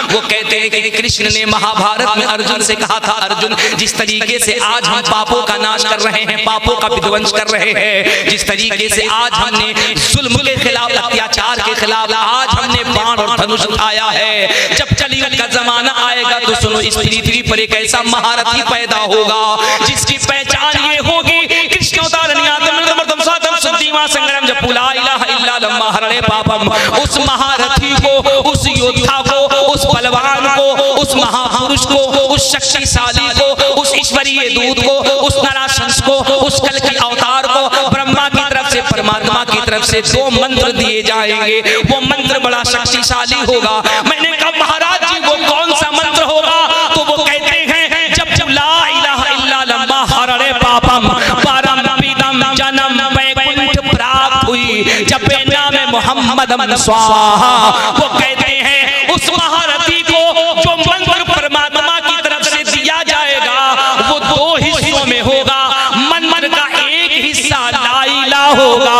वो कहते हैं कि कृष्ण ने महाभारत में अर्जुन से कहा था, अर्जुन जिस तरीके से आज हम पापों का नाश कर रहे हैं, पापों का विध्वंस कर रहे हैं, जिस तरीके से आज हमने जुल्म के खिलाफ, अत्याचार के खिलाफ आज हमने बाण और धनुष उठाया है, जब कलयुग का जमाना आएगा तो सुनो इस पृथ्वी पर एक ऐसा महारथी पैदा होगा जिसकी पहचान ये होगी कृष्ण संग्राम जब ला इलाहा इल्लल्लाह महारणे पापम। उस महारथी को, उस योद्धा को, उस बलवान को, उस महापुरुष को, उस शक्तिशाली को, उस ईश्वरीय दूत को, उस नराशंस को, उस कल के अवतार को ब्रह्मा की तरफ से, परमात्मा की तरफ से 2 मंत्र दिए जाएंगे। वो मंत्र बड़ा शक्तिशाली होगा। मैंने कहा महाराज जी वो कौन सा मंत्र होगा? तो वो कहते हैं जब ला इलाहा इल्लल्लाह महारणे पापम परमपिदम जन्म वैकुंठ प्राप्त हुई, जब नाम मोहम्मद स्वाहा, वो कहते हैं उस महारथी को जो मंत्र परमात्मा की तरफ से दिया जाएगा वो 2 हिस्सों में होगा। मंत्र का एक हिस्सा ला इलाहा होगा,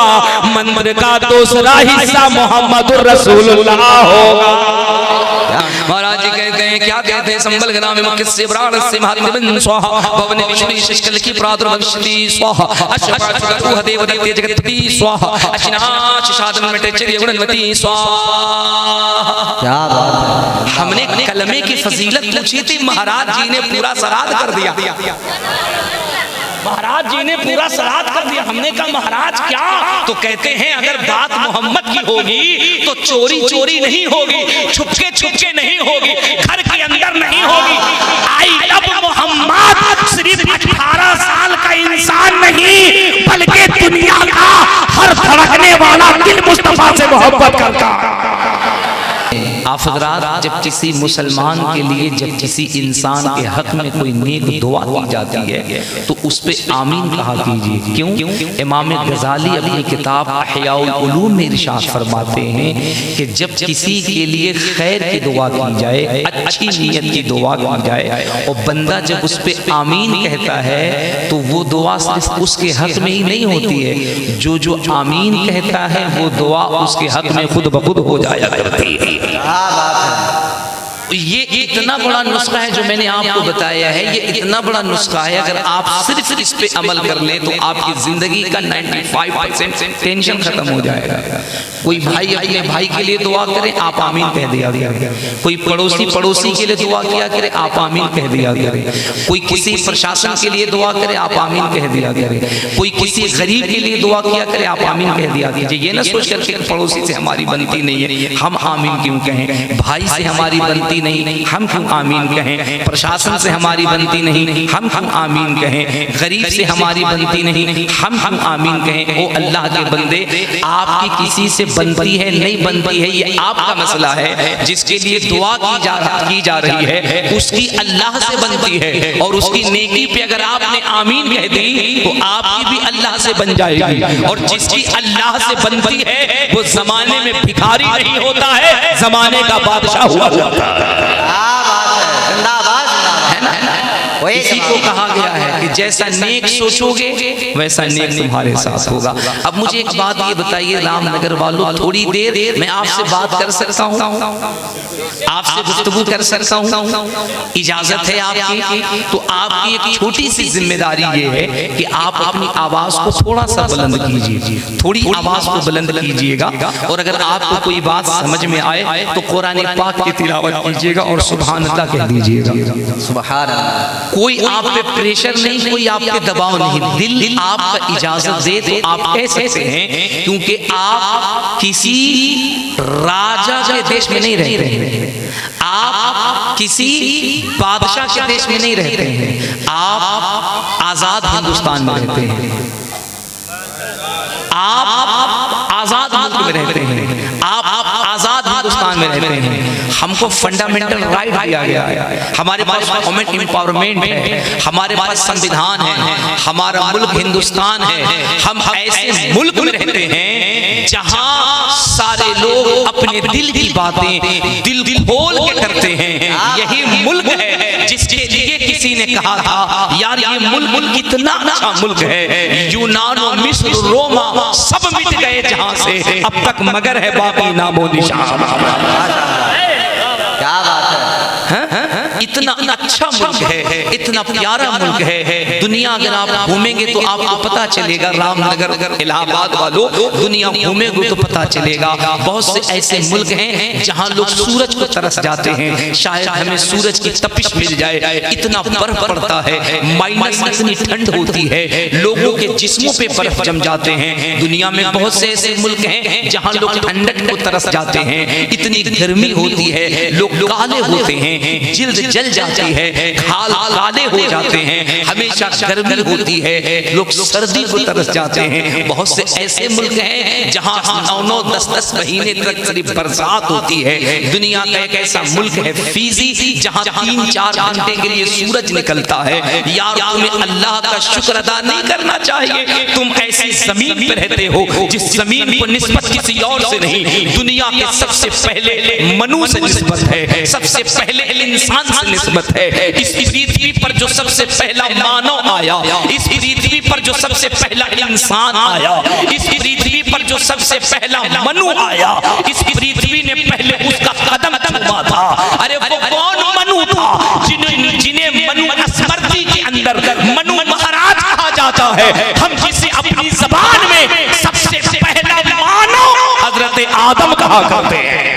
मंत्र का दूसरा हिस्सा मोहम्मदुर रसूलुल्लाह होगा। महाराज जी कहते हैं, क्या कहते हैं? संबल ग्राम में किससे प्राण से महादेवन स्वाहा भवन विष्णु शिष्कल की प्रादुर्भवति स्वाहा अश्वरूह देवदत्ते जगत्पति स्वाहा अशिनाश साधन में चर्य गुणवती स्वाहा। क्या बात है! हमने कलमे की फजीलत पूछी थी, महाराज जी ने पूरा सराद कर दिया। महाराज जी ने पूरा सराद कर दिया। हमने कहा महाराज क्या? तो कहते हैं अगर बात मोहम्मद की होगी तो चोरी चोरी नहीं होगी, छुपके छुपके नहीं होगी, घर के अंदर नहीं होगी। आई लव मोहम्मद सिर्फ 18 साल का इंसान नहीं बल्कि दुनिया का हर धड़कने वाला दिल मुस्तफा से मोहब्बत करता। आप हज़रात जब किसी मुसलमान के लिए, जब किसी इंसान के हक में कोई नेक दुआ की जाती है तो उस पे आमीन कहा कीजिए। क्यों? इमाम गज़ाली अपनी किताब अहयाउल उलूम में इरशाद फरमाते हैं कि जब किसी के लिए खैर की दुआ की जाए, अच्छी नीयत की दुआ की जाए और बंदा जब उस पे आमीन कहता है तो वो दुआ सिर्फ उसके हक में ही नहीं होती है, जो आमीन कहता है वो दुआ उसके हक में खुद ब खुद हो जाया करती है। ये इतना बड़ा नुस्खा है जो मैंने आपको बताया है, ये इतना बड़ा नुस्खा है। अगर आप सिर्फ इस पे अमल कर लें तो आपकी जिंदगी का 95% टेंशन खत्म हो जाएगा। कोई भाई अपने भाई के लिए दुआ करे, आप आमीन कह दिया करें। कोई पड़ोसी के लिए दुआ किया करे, आप आमीन कह दिया करें। कोई किसी प्रशासन के लिए दुआ करे, आप आमीन कह दिया करें। कोई किसी गरीब के लिए दुआ किया करे, आप आमीन कह दिया कीजिए। ये ना सोच करके पड़ोसी से हमारी बनती नहीं है, हम आमीन क्यों कहें? भाई से हमारी बनती नहीं, हम क्यों आमीन कहें? प्रशासन से हमारी बनती नहीं, हम क्यों आमीन कहें? गरीब से हमारी बनती नहीं, हम क्यों आमीन कहें? ओ अल्लाह के बंदे, आपकी किसी से बनती है नहीं बनती है ये आपका मसला है। जिसके लिए दुआ की जा रही है उसकी अल्लाह से बनती है और उसकी नेकी पे अगर आपने आमीन कह दी तो आपकी भी अल्लाह से बन जाएगी। और जिसकी अल्लाह से बनती है वो जमाने में भिखारी नहीं होता है, जमाने का बादशाह हुआ जाता है। इसी को कहा गया है कि जैसा नेक सोचोगे वैसा नेक तुम्हारे साथ होगा। अब मुझे एक बात ये बताइए रामनगर वालों, थोड़ी देर मैं आपसे बात कर सकता हूँ? आपसे गुफ्तगू कर सकता हूँ? इजाजत है आपकी? तो आपकी एक छोटी सी जिम्मेदारी ये है कि आप अपनी आवाज को थोड़ा सा बुलंद कीजिए, थोड़ी आवाज को बुलंद कीजिएगा। और अगर आपको कोई बात समझ में आए तो कुरान पाक की तिलावत कीजिएगा और सुभान अल्लाह कह दीजिएगा। सुभान अल्लाह। कोई आप पे प्रेशर नहीं, कोई आप पे दबाव नहीं, दिल आपका इजाजत दे तो आप कह सकते हैं, क्योंकि आप किसी राजा के देश में नहीं रहते हैं, आप किसी बादशाह के देश में नहीं रहते हैं, आप आजाद हिंदुस्तान में रहते हैं, आप आजाद मुल्क में रहते हैं, आप आजाद हिंदुस्तान में रहते हैं। हमको फंडामेंटल राइट दिया गया है, हमारे पास वुमेन एम्पावरमेंट है, हमारे पास संविधान है, हमारा मुल्क हिंदुस्तान है। हम ऐसे मुल्क में रहते हैं जहां सारे लोग अपने दिल की बातें दिल खोल के करते हैं। यही मुल्क है जिसके लिए किसी ने कहा था यार ये मुल्क कितना अच्छा मुल्क है, यूनान और मिस्र रोमा सब मिट गए जहां से, अब तक मगर है बाकी नामो निशान। क्या बात है? इतना अच्छा मुल्क है, इतना प्यारा मुल्क है। दुनिया अगर आप घूमेंगे तो आपको पता चलेगा, रामनगर इलाहाबाद वालों दुनिया घूमेंगे तो पता चलेगा, बहुत से ऐसे मुल्क हैं जहां लोग सूरज को तरस जाते हैं, शायद हमें सूरज की तपिश मिल जाए, इतना बर्फ पड़ता है, माइनस इतनी ठंड होती है, लोगों के जिस्मों पे बर्फ जम जाते हैं। दुनिया में बहुत से ऐसे मुल्क हैं जहां लोग ठंडक को तरस जाते हैं, इतनी गर्मी होती है, लोग काले होते हैं, जिल्द जल जाती है, खाल काले हो जाते हैं, हमेशा गर्मी होती है, लोग सर्दी को तरस जाते हैं। बहुत से ऐसे मुल्क हैं जहां 9-9 10-10 महीने तक सिर्फ बरसात होती है। दुनिया का एक ऐसा मुल्क है फीजी, जहां 3-4 घंटे के लिए सूरज निकलता है। यार तुम्हें अल्लाह का शुक्र अदा नहीं करना चाहिए, तुम ऐसी जमीन पर रहते हो जिस जमीन को निस्बत किसी और से नहीं, दुनिया के सबसे पहले मनु से निस्बत है, सबसे पहले इंसान से निस्बत है। इस पृथ्वी पर जो सबसे पहला मानव आया, इस पृथ्वी पर जो सबसे पहला इंसान आया, इस पृथ्वी पर जो सबसे पहला मनु आया, इस पृथ्वी ने पहले उसका कदम चूमा था। अरे वो कौन मनु था जिन्हें मनु स्मृति के अंदर मनु महाराज कहा जाता है, हम जिसे अपनी जबान में सबसे पहला मानव हजरत आदम कहा करते हैं।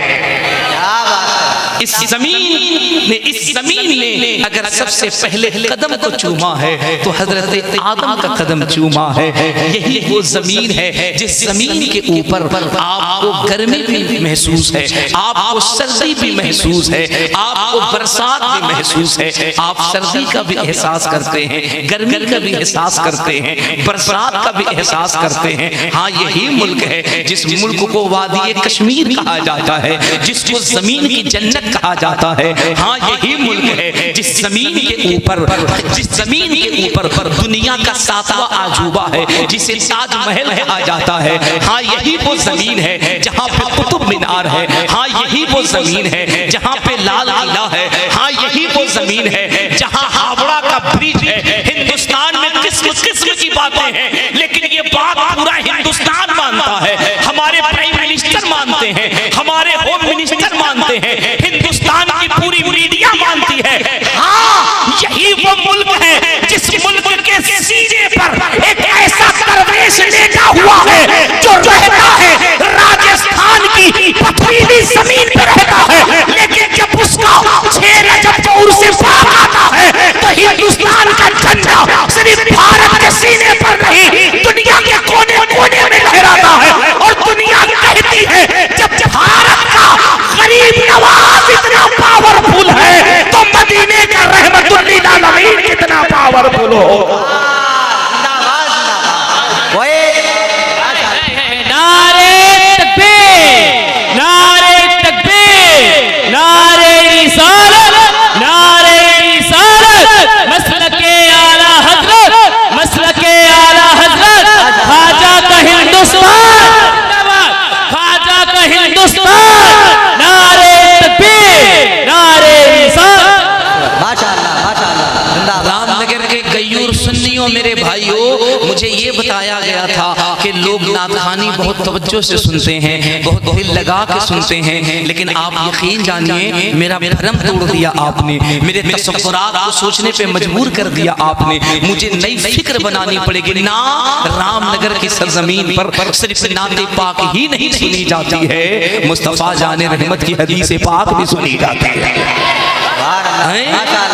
इस जमीन ने अगर सबसे पहले कदम को चूमा है तो हजरत आदम का कदम चूमा है। यही वो जमीन है जिस जमीन के ऊपर आपको गर्मी भी महसूस है, आपको सर्दी भी महसूस है, आपको बरसात भी महसूस है, आप सर्दी का भी एहसास करते हैं, गर्मी का भी एहसास करते हैं, बरसात का भी एहसास करते हैं। हाँ, यही मुल्क है जिस मुल्क को वादी कश्मीर कहा जाता है, जिसको जमीन की जन्नत कहा जाता है। हाँ, यही मुल्क है जिस जमीन के ऊपर दुनिया का 7वां आजूबा है, जिसे ताजमहल कहा जाता है। हाँ, यही वो जमीन है जहाँ पे कुतुब मीनार है। हाँ, यही वो जमीन है जहाँ पे लाल किला है। हाँ, यही वो जमीन है जहाँ हावड़ा का ब्रिज है। हिंदुस्तान में किस्म किस्म की बातें हैं, लेकिन ये बात पूरा हिंदुस्तान मानता है। हमारे प्राइम मिनिस्टर मानते हैं, हमारे होम मिनिस्टर मानते हैं, हिंदुस्तान की पूरी मीडिया मानती है। हाँ, यही वो मुल्क है जिस मुल्क के सीने पर एक ऐसा दरवेश लेटा हुआ है जो रहता है राजस्थान की पथरीली जमीन पर रहता है, लेकिन जब उसका 6 रजब को उर्से पार आता है तो हिंदुस्तान का झंडा सिर्फ भारत के सीने पर नहीं, दुनिया के कोने कोने में लहराता है। और दुनिया कहती है जब भारत का गरीब नवाज इतना पावरफुल है तो मदीने का रहमतुल लिल आलमीन कितना पावरफुल हो। मेरे भाइयों, मुझे ये बताया गया था कि लोग नातखानी बहुत तवज्जो से सुनते हैं, बहुत दिल लगा के सुनते हैं, लेकिन आप यकीन जानिए मेरा भरम तोड़ दिया आपने, मेरे तसव्वुरात को सोचने पे मजबूर कर दिया आपने। मुझे नई फिक्र बनानी पड़ेगी। ना रामनगर की सरजमीन पर सिर्फ नाते पाक ही नहीं सुनी जाती है, मुस्तफा जाने रहमत की हदीस पाक भी सुनी जाती है।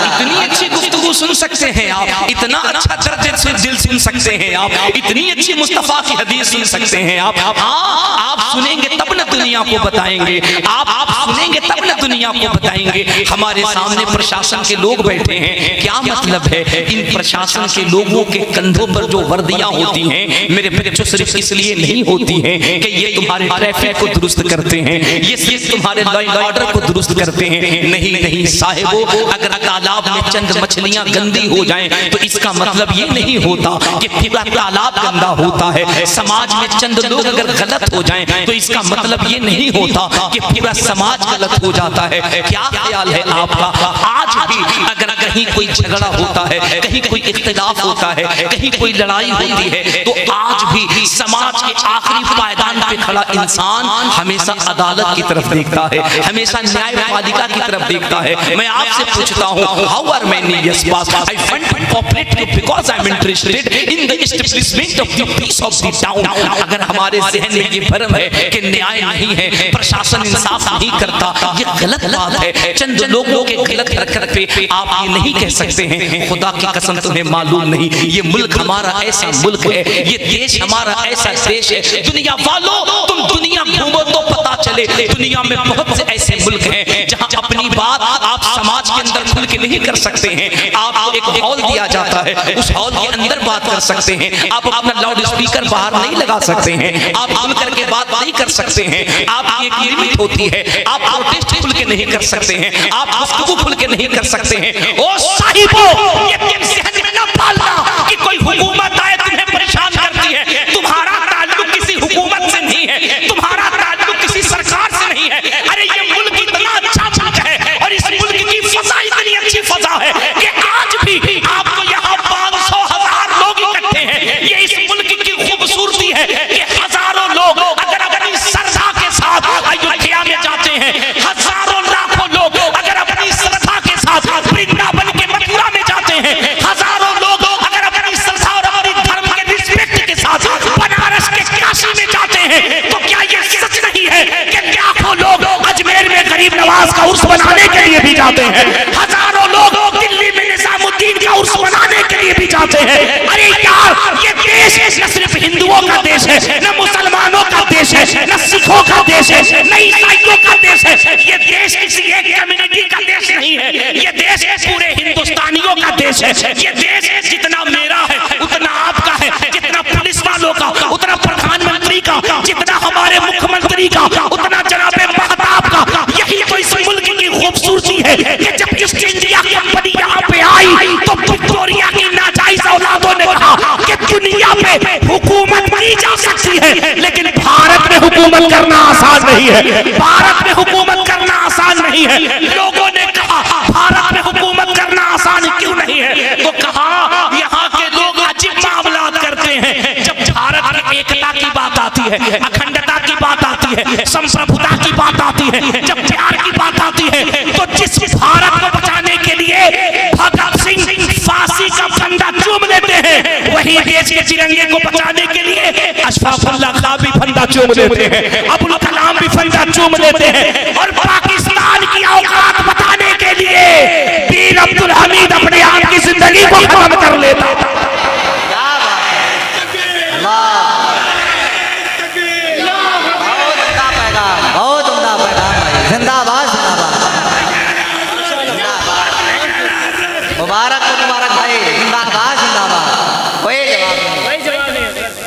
इतनी अच्छी गुफ्तगू सुन सकते हैं आप, इतना अच्छा दर्द से दिल सुन सकते हैं आप, इतनी अच्छी मुस्तफा की हदीस सुन सकते हैं आप। हाँ, आप सुनेंगे तब न दुनिया को बताएंगे, आप सुनेंगे तब न दुनिया को बताएंगे। हमारे सामने प्रशासन के लोग बैठे हैं, क्या मतलब है? इन प्रशासन के लोगों के कंधों पर जो वर्दियां होती हैं मेरे बच्चों, सिर्फ इसलिए नहीं होती हैं कि ये तुम्हारे ट्रैफिक को दुरुस्त करते हैं, ये सिर्फ तुम्हारे लॉ एंड ऑर्डर को दुरुस्त करते हैं। नहीं नहीं साहिबो, अगर तालाब में चंद मछलियां नदियां गंदी हो जाएं तो इसका मतलब ये नहीं होता कि पूरा तालाब गंदा होता है। समाज में चंद लोग अगर गलत हो जाएं तो इसका मतलब ये नहीं होता कि पूरा समाज गलत हो जाता है। क्या ख्याल है आपका? आज भी अगर कहीं कोई झगड़ा होता है, कहीं कोई इख्तिलाफ होता है, कहीं कोई लड़ाई होती है, तो आज भी समाज के आखिरी पायदान पे खड़ा इंसान हमेशा अदालत की तरफ देखता है, हमेशा न्यायपालिका की तरफ देखता है। मैं आपसे पूछता हूं, how are many years pass I want to cooperate with because I am interested in the establishment of the peace of the town. अगर हमारे ज़हन में ये भ्रम है कि न्याय नहीं है, प्रशासन इंसाफ नहीं करता, ये गलत बात है। चंद लोगों के गलत हरकत पे आप ये नहीं कह सकते हैं खुदा की कसम तुम्हें मालूम नहीं, ये मुल्क हमारा ऐसा मुल्क है, ये देश हमारा ऐसा देश है। दुनिया वालों, तुम दुनिया घूमो तो पता चले दुनिया में बहुत से ऐसे मुल्क हैं जहां अपनी बात आप समाज के अंदर खुल के नहीं कर सकते हैं। आपको एक हॉल दिया जाता है, उस हॉल के अंदर बात कर सकते हैं, आप अपना लाउड स्पीकर बाहर नहीं लगा सकते हैं, आप खुल करके बात नहीं कर सकते हैं, आपकी एक लिमिट होती है, आप प्रोटेस्ट खुल के नहीं कर सकते हैं, आप गुफ्तगू खुल के नहीं कर सकते हैं। ओ साहिबों, ये ज़हन में ना पालना कि कोई हुकूमत आए तुम्हें परेशान करती है। तुम्हारा ताल्लुक किसी हुकूमत से नहीं है, तुम्हारा ताल्लुक किसी सरकार से नहीं है। अरे ये मुल्क इतना अच्छा मुल्क है और इस मुल्क की फजा इतनी अच्छी फजा है कि आज भी आपको यहाँ 500,000 लोग इकट्ठे हैं। ये इस मुल्क की खूबसूरती है कि हजारों लोग अगर अपनी श्रद्धा के साथ अयोध्या में जाते हैं, हजारों लाखों लोग अगर अपनी श्रद्धा के साथ वृंदावन के मथुरा में जाते हैं, हजारों लोग अगर अपनी श्रद्धा और अपनी धर्म के रिस्पेक्ट के साथ बनारस के काशी में जाते हैं, तो क्या ये सच नहीं है कि लाखों लोग अजमेर में गरीब नवाज का उर्स बनाने के लिए भी जाते हैं, हजारों लोग दिल्ली में निजामुद्दीन का उर्स बनाने के लिए भी जाते हैं। अरे यार, ये देश न सिर्फ हिंदुओं का देश है, न मुसलमानों का देश है, न सिखों का देश है, न ईसाइयों का देश है। ये देश किसी एक कम्युनिटी का देश नहीं है, ये देश पूरे हिंदुस्तानियों का देश है। ये देश जितना मेरा है उतना आपका है, जितना पुलिस वालों का उतना प्रधानमंत्री का, जितना हमारे मुख्यमंत्री का उतना जनाबे महताब का। यही तो इस मुल्क की खूबसूरती है कि जब ईस्ट इंडिया कंपनी यहाँ पे आई तो विक्टोरिया की नाजायज औलादों ने कहा कि दुनिया में हुकूमत की जा सकती है, लेकिन भारत में हुकूमत करना आसान नहीं है। भारत में हुकूमत करना आसान नहीं है। लोगों ने कहा भारत में हुकूमत करना आसान क्यों नहीं है, तो कहा यहाँ के लोग अजीब मामलात करते हैं। जब भारत की एकता की बात आती है, अखंडता की बात आती है, संप्रभुता की बात आती है, जब प्यार की बात आती है, तो जिस भारत को बचाने के लिए भगत सिंह फांसी का फंदा चूम लेते हैं, वही देश के तिरंगे को बचाने के लिए अशफाकुल्लाह खां भी फंदा चूम लेते हैं, अब्दुल कलाम भी फंदा चूम लेते हैं। और पाकिस्तान की औकात बताने के लिए वीर अब्दुल हमीद अपने आप की जिंदगी को खत्म कर लेता।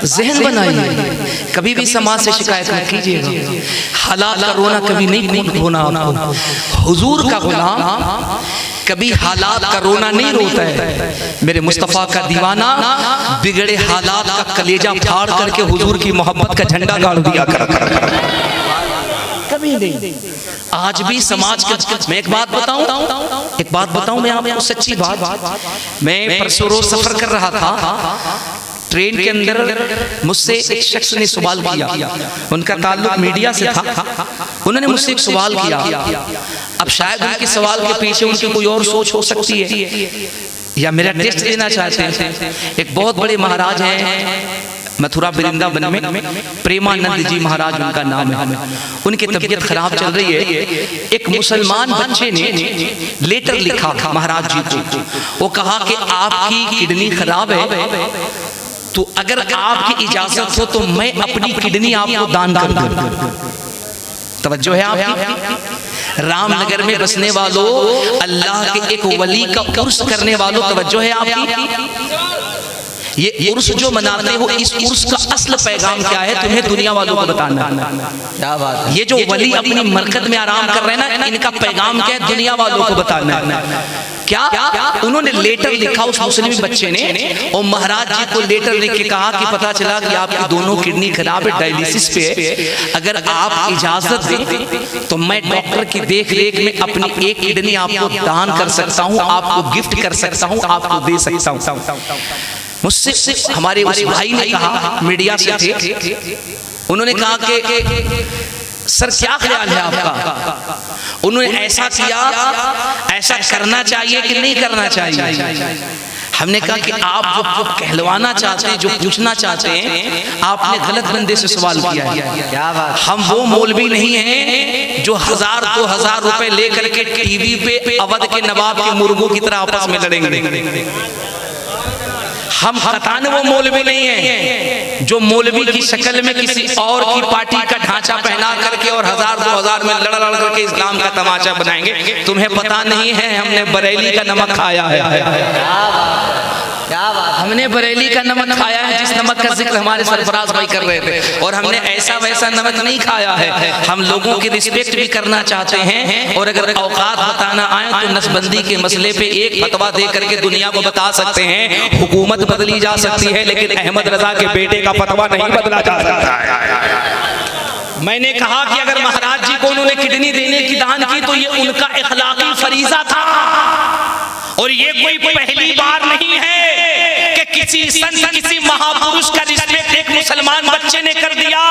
ज़हन बनाइए, कभी भी समाज से शिकायत मत कीजिएगा। हालात का रोना कभी नहीं होना आपको। हुजूर का गुलाम कभी हालात का रोना नहीं रोता है। मेरे मुस्तफ़ा का दीवाना बिगड़े हालात का कलेजा फाड़ करके हुजूर की मोहब्बत का झंडा गाड़ दिया कर कभी नहीं। आज भी समाज का मैं एक बात बताऊं मैं आपको सच्ची बात। मैं परसों रोज सफर कर रहा था, ट्रेन के अंदर मुझसे एक शख्स ने सवाल किया, उनका ताल्लुक मीडिया से था। उन्होंने मुझसे एक सवाल किया, अब शायद उनके सवाल के पीछे उनकी कोई और सोच हो सकती है या मेरा टेस्ट लेना चाहते हैं। एक बहुत बड़े महाराज हैं मथुरा वृंदावन में, प्रेमानंद जी महाराज उनका नाम है। उनकी तबीयत खराब चल रही है। एक मुसलमान बच्चे ने लेटर लिखा महाराज जी को, वो कहा कि आपकी किडनी खराब है, तो अगर आपकी इजाजत हो तो मैं अपनी किडनी आपको दान कर दूं। तवज्जो है आपकी? रामनगर में बसने वालों, अल्लाह के एक वली का उर्स करने वालों, तवज्जो है आपकी? ये उर्स जो मनाते हो, इस उर्स का असल पैगाम क्या है तुम्हें दुनिया वालों को बताना। क्या बात है। ये जो वली अपनी मरकत में आराम कर रहे हैं ना, इनका पैगाम क्या है दुनिया वालों को बताना। क्या उन्होंने लेटर लिखा उस मुस्लिम बच्चे ने, और महाराज जी को लेटर लिख के कहा कि पता चला कि आपकी दोनों किडनी खराब है, डायलिसिस पे है, अगर आप इजाजत दें तो मैं डॉक्टर की देख रेख में अपनी एक किडनी आपको दान कर सकता हूँ, आपको गिफ्ट कर सकता हूँ, आपको दे सकता हूँ। मुझसे हमारे उस भाई ने कहा, मीडिया से थे, उन्होंने कहा कि सर क्या ख्याल है आपका, उन्होंने ऐसा किया, ऐसा करना चाहिए कि नहीं करना चाहिए। हमने कहा कि आप जो कहलवाना चाहते हैं, जो पूछना चाहते हैं, आपने गलत बंदे से सवाल किया है। क्या बात। हम वो मौलवी नहीं हैं जो 1000-2000 रुपए लेकर के टीवी पे अवध के नवाब के मुर्गों की तरह आपस में लड़ेंगे। हम कतान वो मौलवी नहीं है जो मौलवी की शक्ल में किसी और की पार्टी का ढांचा पहना करके और 1000-2000 में लड़ करके इस्लाम का तमाचा बनाएंगे। तुम्हें पता नहीं है हमने बरेली का नमक खाया है। क्या बात। हमने बरेली का नमक खाया है, जिस नमक का जिक्र हमारे सरफराज भाई कर रहे थे, और हमने ऐसा वैसा नमक नहीं खाया है। हम लोगों की रिस्पेक्ट भी करना चाहते हैं, और अगर औकात बताना आए तो नसबंदी के मसले पे एक फतवा दे करके दुनिया को बता सकते हैं। हुकूमत बदली जा सकती है लेकिन अहमद रजा के बेटे का फतवा नहीं बदला जा सकता है। मैंने कहा कि अगर महाराज जी को उन्होंने किडनी देने की दान की तो ये उनका इखलाकी फरीजा था, और ये कोई पहली बार नहीं है कि किसी संत, किसी महापुरुष का रिस्पेक्ट एक मुसलमान बच्चे ने कर दिया।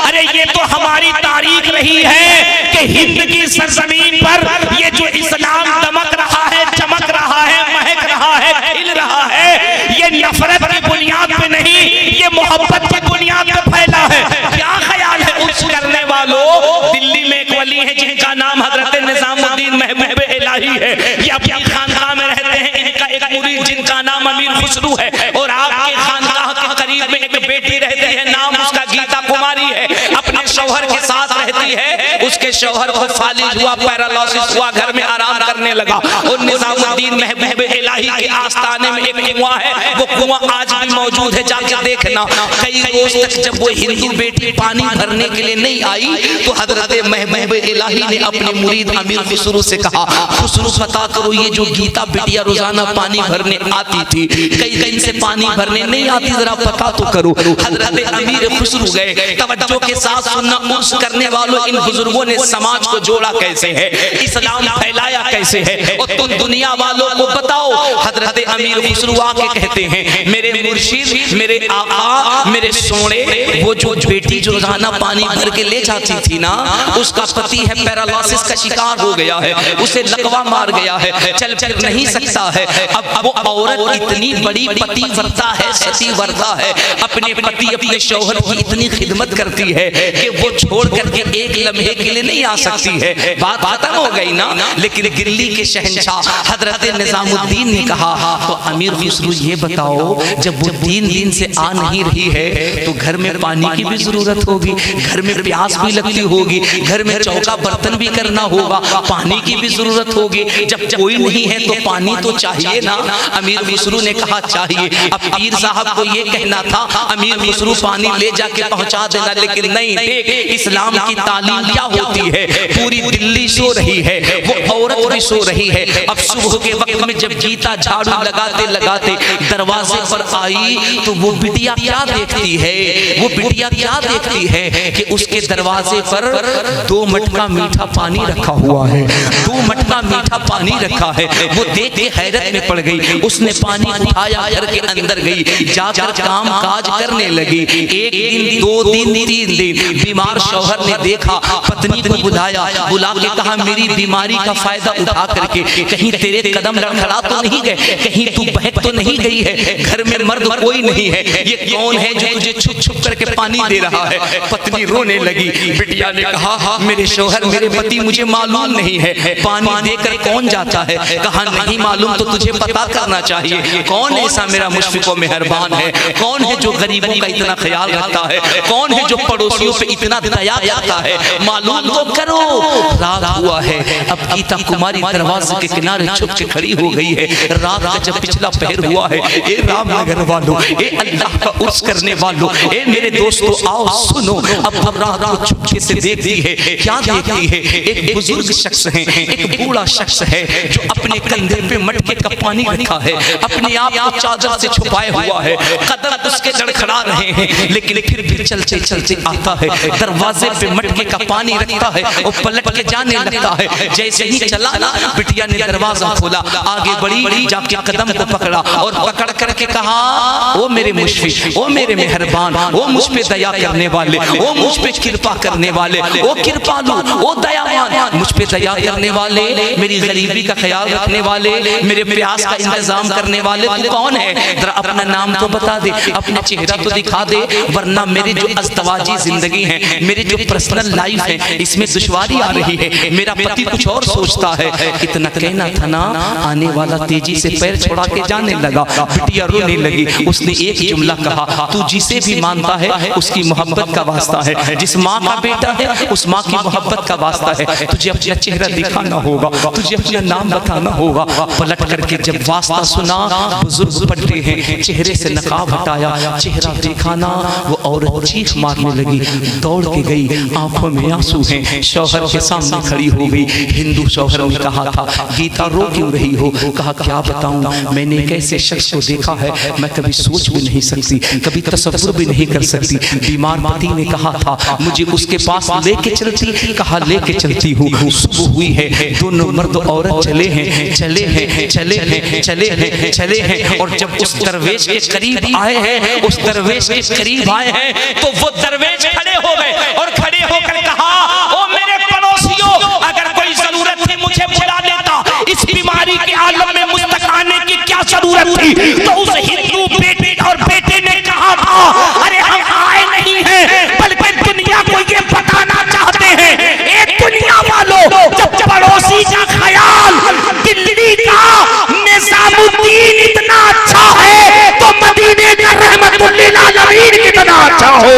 अरे ये तो हमारी तारीख रही है कि हिंद की सरजमीन पर ये जो इस्लाम दमक रहा है, चमक रहा है, महक रहा है, खिल रहा है, ये नफरत की बुनियाद पे नहीं, ये मोहब्बत की बुनियाद पे फैला है। क्या ख्याल है उर्स करने वालों, दिल्ली में एक वली है जिनका नाम हजरत निजामुद्दीन महबूब इलाही है, ये अपनी खानकाह में रहते हैं। इनका एक मुरीद जिनका नाम अमीर खुसरू है, और आपके खानकाह के करीब में एक बेटी रहती है, नाम उसका गीता कुमारी है, अपने शौहर के साथ रहती है। उसके शौहर को फालिज हुआ, पैरालिसिस हुआ, घर में आराम करने लगा, और निजामुद्दीन महबूब इलाही के आस्थाने में एक कुआं है, वो कुआं आज भी मौजूद है, जाके देखना। कई रोज तक जब वो हिंदू बेटी पानी भरने के लिए नहीं आई तो हजरत महबूब इलाही ने अपने मुरीद अमीर खुसरू से कहा, खुसरू पता करो ये जो गीता बिटिया रोजाना पानी भरने आती थी, कई कहीं से पानी भरने नहीं आती, जरा पता तो करो। हजरत अमीर खुसरू गए, तवज्जो के साथ सुनना, उर्स करने वालों इन बुजुर्गों ने समाज को जोड़ा कैसे है, इस्लाम फैलाया कैसे है, और तुम दुनिया वालों को बताओ। हजरत अमीर खुसरू आके कहते हैं, मेरे मुर्शिद, मेरे आका, मेरे सोने, वो जो बेटी जो रोजाना पानी भर के ले जाती थी ना, उसका पति है पैरालिसिस का शिकार हो गया है, उसे लकवा मार गया है, चल फिर नहीं सकता है। अब वो औरत इतनी बड़ी पतिव्रता है, सतीव्रता है, अपने पति अपने शौहर की इतनी खिदमत करती है कि वो छोड़ करके एक लम्हे के लिए नहीं आ सकती है। बात खत्म हो गई ना। लेकिन दिल्ली के शहंशाह हजरत निजामुद्दीन ने कहा, तो अमीर खुसरू ये बताओ, जब वो 3 दिन से आ नहीं रही है तो घर में पानी की भी जरूरत होगी, घर में प्यास भी लगती होगी, घर में चौका बर्तन भी करना होगा, पानी की भी जरूरत होगी। जब कोई नहीं है तो पानी तो चाहिए ना। अमीर खुसरू ने कहा चाहिए। अब पीर साहब को ये कहना था अमीर खुसरू पानी ले जाके पहुंचा देना, लेकिन नहीं, देख इस्लाम की तालीम क्या होती है। पूरी दिल्ली सो रही है, वो औरत भी सो रही है। अब सुबह के वक्त में जब गीता झाड़ू लगाते लगाते दरवाजे पर आई तो वो बिटिया क्या देखती है, वो बिटिया क्या देखती है कि उसके दरवाजे पर 2 मटका मीठा पानी रखा हुआ है, 2 मटका मीठा पानी रखा है। वो देख के हैरत में पड़ गई, उसने पानी उठाया, घर के अंदर गई, जाकर काम काज करने लगी। 1 दिन 2 दिन 3 दिन बीमार शौहर ने देखा, पत्नी को बुलाया, बुला के कहा मेरी बीमारी का फायदा उठा करके कहीं तेरे कदम लड़खड़ा तो नहीं गए, कहीं तू बहक तो नहीं गई है, घर में मर्द कोई नहीं है, ये कौन है जो तुझे छुप छुप करके पानी दे रहा है। पत्नी रोने लगी। बिटिया ने कहा मेरे शौहर, मेरे पति मुझे मालूम नहीं है, पानी देकर कौन जाता है। कहा नहीं मालूम तो तुझे पता करना चाहिए, कौन ऐसा मेरा मुशफिक व मेहरबान है, कौन है जो गरीबों का इतना ख्याल रखता है, कौन है जो पड़ोसियों पे इतना दया करता है, मालूम तो करो। रात हुआ है। अब गीता कुमारी दरवाजे के किनारे छुप के खड़ी हो गई है। रात का जब पिछला पहर हुआ है, ए रामनगर वालों, ए अल्लाह का उर्स करने वालों, ए मेरे दोस्तों आओ सुनो। अब रात को चुपके से देखती है, क्या देखती है? एक बुजुर्ग शख्स है, एक बूढ़ा शख्स है जो अपने कंधे पे मटके का पानी रखा है, अपने आप को चादर से छुपाए हुआ है। कदम उसके लड़खड़ा रहे हैं, लेकिन फिर भी चलते चलते आता है, दरवाजे पे मटके का पानी रखता है और पलट के जाने लगता है। जैसे ही चला ना, बिटिया ने दरवाजा खोला, आगे बढ़ी, जाके कदम को पकड़ा और पकड़ करके कहा, ओ मेरे मुशफिक, ओ मेरे मेहरबान, ओ मुझ पे दया करने वाले, ओ मुझ पे कृपा करने वाले, ओ कृपालु, ओ दयावान, मुझ पे दया करने वाले, मेरी गरीबी का ख्याल रखने वाले, मेरे प्यास का इंतजाम करने वाले, तू कौन है? जरा अपना नाम तो बता दे, अपना चेहरा तो दिखा दे, वरना मेरी जो अज़दवाजी जिंदगी है, मेरी जो पर्सनल लाइफ है, इसमें दुश्वारी आ रही है। मेरा पति कुछ और सोचता है। इतना कहना था ना, आने वाला तेजी से पैर छोड़ा के जाने लगा। बिटिया रोने लगी। उसने एक जुमला कहा, तू जिसे भी मानता है उसकी मोहब्बत का वास्ता है, जिस माँ का बेटा है उस माँ की मोहब्बत का वास्ता है। तुझे अपना चेहरा दिखाना होगा, तुझे अपना नाम बताना होगा। पलट करके जब वास्ता सुना, बुजुर्ग पलटे हैं, चेहरे से नकाब हटाया, चेहरा देखा ना, वो औरत चीख मारने लगी, दौड़ के गई, आंखों में आंसू हैं, शौहर के सामने खड़ी हो गई। हिंदू शौहर ने कहा था, गीता रो क्यों रही हो? कहा क्या बताऊं, मैंने एक ऐसे शख्स को देखा है, मैं कभी सोच भी नहीं सकती, कभी तसव्वुर भी नहीं कर सकती। बीमार पति ने कहा था, मुझे उसके पास लेके चलती। कहा लेके चलती हूँ। सुबह हुई है, दोनों मर्द औरत चले हैं, चले हैं, चले हैं, चले हैं, चले हैं, और जब उस दरवेश के करीब आए हैं, उस दरवेश के करीब आए हैं, तो वो दरवेश खड़े हो गए और खड़े होकर कहा, ओ मेरे पड़ोसियों, अगर कोई जरूरत थी मुझे बुला लेता, इस बीमारी के आलम में मुझ तक आने की क्या जरूरत थी? तो उस हिंदू बेटे और बेटे ने कहा था, अरे हम आए नहीं हैं, बल्कि दुनिया को ये बताना चाहते हैं, एक दुनिया वालों, जब पड़ोसी का ख्याल दिल्ली का निजामुद्दीन इतना अच्छा है, तो मदीने का रहमतुल लिल आलमीन कितना अच्छा हो।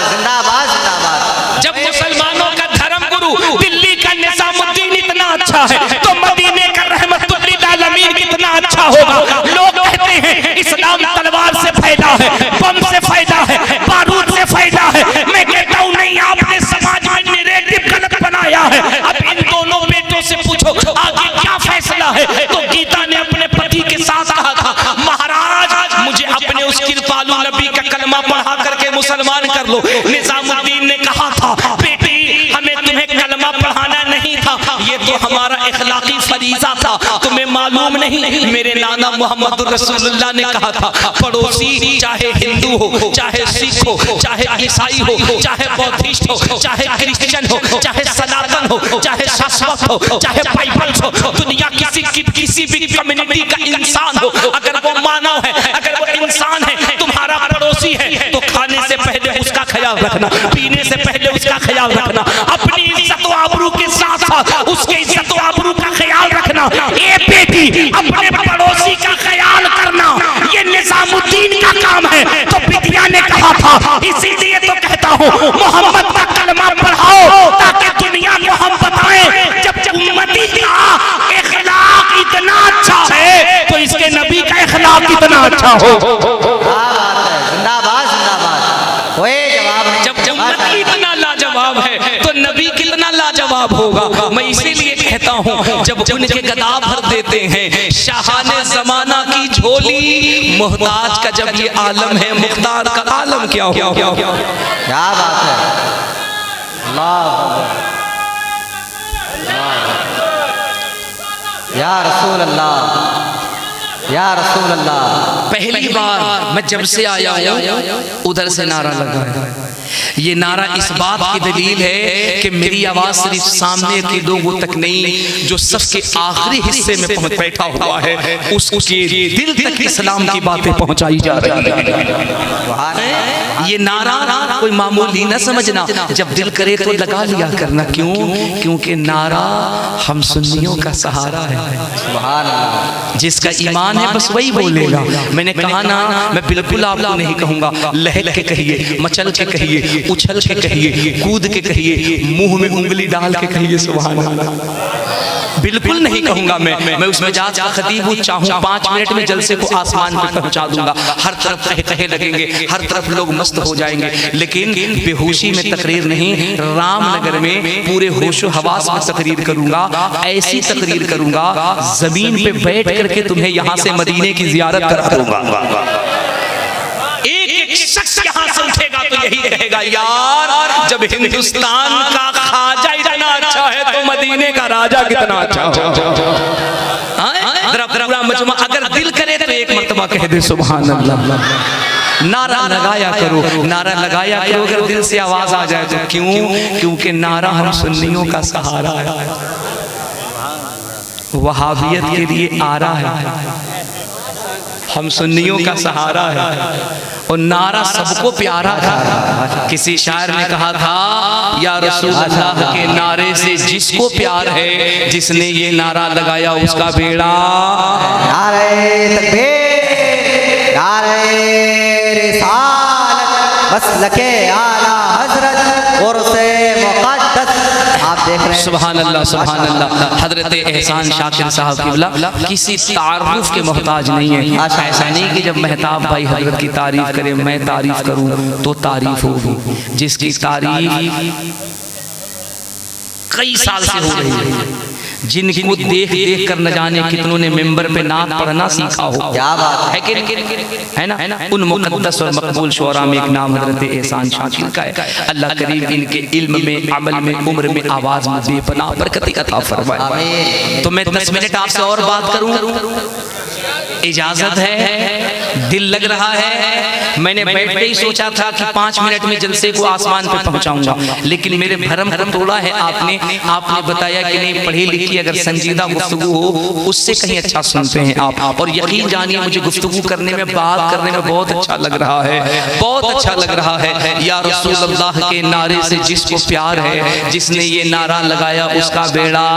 जिंदाबाद जिंदाबाद। जब मुसलमानों का धर्म गुरु दिल्ली का निजामुद्दीन इतना अच्छा है, तो मदीने का रहमतुल लिल आलमीन कितना अच्छा होगा। लोग कहते हैं इस्लाम तलवार से फैला है, बम से फैला है, बारूद से फैला है। मैं कहता हूँ नहीं, आपने समाज में नैरेटिव गलत बनाया है। अब इन दोनों बेटों से पूछो आगे क्या फैसला है? तो गीता ने अपने पति के साथ कहा था, महाराज मुझे अपने उस कृपालु नबी का कलमा पढ़ा करके मुसलमान कर लो। निजामुद्दीन ने कहा था, बेटी हमें तुम्हें कलमा पढ़ाना नहीं था, ये तो हमारा इखलाकी फरीजा था, तुम्हें मालूम नहीं? मेरे नाना मोहम्मद रसूलुल्लाह ने कहा था, पड़ोसी चाहे हिंदू हो, चाहे सिख हो, चाहे ईसाई हो, चाहे बौद्धिस्ट हो, चाहे क्रिश्चियन हो, चाहे सनातन हो, चाहे शाश्वत हो, चाहे बाइबल हो, दुनिया किसी भी कम्युनिटी का इंसान हो, अगर वो मानव है, अगर वो इंसान है, तुम्हारा पड़ोसी है, तो खाने से पहले उसका ख्याल रखना, पीने से पहले उसका ख्याल रखना, अपनी इज्जत व आबरू के साथ साथ उसके इज्जत व आबरू का ख्याल रखना। ए बेटी, अपने पड़ोसी का ख्याल करना ये निजामुद्दीन का काम है। तो बिटिया ने कहा था, इसीलिए तो कहता हूँ मोहम्मद का कलमा पढ़ाओ, ताकि दुनिया को हम बताएं, जब उम्मती का इखलाक इतना अच्छा है, तो इसके नबी का इखलाक कितना अच्छा हो। जिंदाबाद जिंदाबाद। कोई जवाब नहीं। जब उम्मती इतना लाजवाब है, तो नबी कितना लाजवाब होगा। मैं इसीलिए कहता हूँ, जब उनके गदा भर देते हैं शाहाने जमाना की झोली, मोहताज का जब ये आलम है, मुख्तार का आलम क्या हो। क्या बात है। अल्लाह या रसूल अल्लाह, या रसूल अल्लाह। पहली बार मैं जब से आया हूँ उधर से नारा लगा है। ये नारा इस बात की दलील है कि मेरी आवाज सिर्फ सामने के लोगों तक नहीं, जो सबके आखिरी हिस्से में पहुंच बैठा हुआ है, उसके दिल तक इस्लाम की बातें पहुंचाई जा रही है। ये नारा कोई मामूली न समझना, जब दिल करे तो लगा लिया करना। क्यों? क्योंकि नारा हम सुन्नियों का सहारा है। जिसका ईमान है बस वही बोलेगा। मैंने कहा ना, मैं बिल्कुल आपको नहीं कहूंगा, लहक के कहिए, मचल के कहिए, कहिए, उछल के कहिए, कूद के कहिए, मुंह में उंगली डाल के कहिए सुभान अल्लाह। बिल्कुल नहीं कहूंगा मैं उस मिजाज का खतीब हूँ, चाहूँ 5 मिनट में जलसे को आसमान पे पहुंचा दूंगा, हर तरफ कहे लगेंगे, हर तरफ लोग मस्त हो जाएंगे, लेकिन बेहोशी में तकरीर नहीं, रामनगर में पूरे होशो हवास में तकरीर करूंगा, ऐसी तकरीर करूंगा जमीन पे बैठ करके तुम्हें यहाँ से मदीने की जियारत करा दूंगा। एक शख्स यहाँ से उठेगा तो यही कहेगा, यार जब हिंदुस्तान का खाजा इतना अच्छा है तो मदीने का राजा कितना अच्छा पूरा मजमा अगर दिल करे तो एक मर्तबा कह दे सुभान अल्लाह। नारा लगाया करो, नारा लगाया करो, अगर दिल से आवाज आ जाए तो क्यों? क्योंकि नारा हम सुन्नियों का सहारा है, वहाबियत के लिए आरा है, हम सुन्नियों का सहारा है और नारा सबको प्यारा था। किसी शायर ने कहा था, या रसूल अल्लाह के नारे से जिसको प्यार है, जिसने ये नारा लगाया उसका बेड़ा। नारे तकबीर, नारे रिसालत, मसलके आला हजरत और से मुक़द्दस। आप देख रहे हैं सुभान अल्लाह, सुभान अल्लाह। हजरत एहसान शाकिर साहब किबला किसी तारुफ के मोहताज नहीं है। ऐसा नहीं कि जब मेहताब भाई हजरत की तारीफ करे मैं तारीफ करूं तो तारीफ होगी, जिसकी तारीफ कई साल से हो रही है, जिनको देख देख कर न जाने कितनों ने मेंबर पे नात पढ़ना सीखा हो। क्या बात है कि है ना? उन मुक़द्दस और मकबूल शुअरा में एक नाम हजरत एहसान शाकिर का है। अल्लाह करीम इनके इल्म में, अमल में, उम्र में, आवाज में बेपनाह बरकत अता फरमाए। तो मैं 10 मिनट आपसे और बात करूं, इजाजत है? दिल लग रहा है? मैंने बैठते ही सोचा था कि 5 मिनट में जलसे को आसमान पे पहुंचाऊंगा, लेकिन मेरे भरम तोड़ा है आपने बताया कि नहीं, पढ़ी लिखी अगर संजीदा गुफ्तगू हो उससे कहीं अच्छा सुनते हैं आप। और यकीन जानिए मुझे गुफ्तगू करने में, बात करने में बहुत अच्छा लग रहा है, बहुत अच्छा लग रहा है। या रसूल अल्लाह के नारे से जिसको प्यार है, जिसने ये नारा लगाया उसका बेड़ा।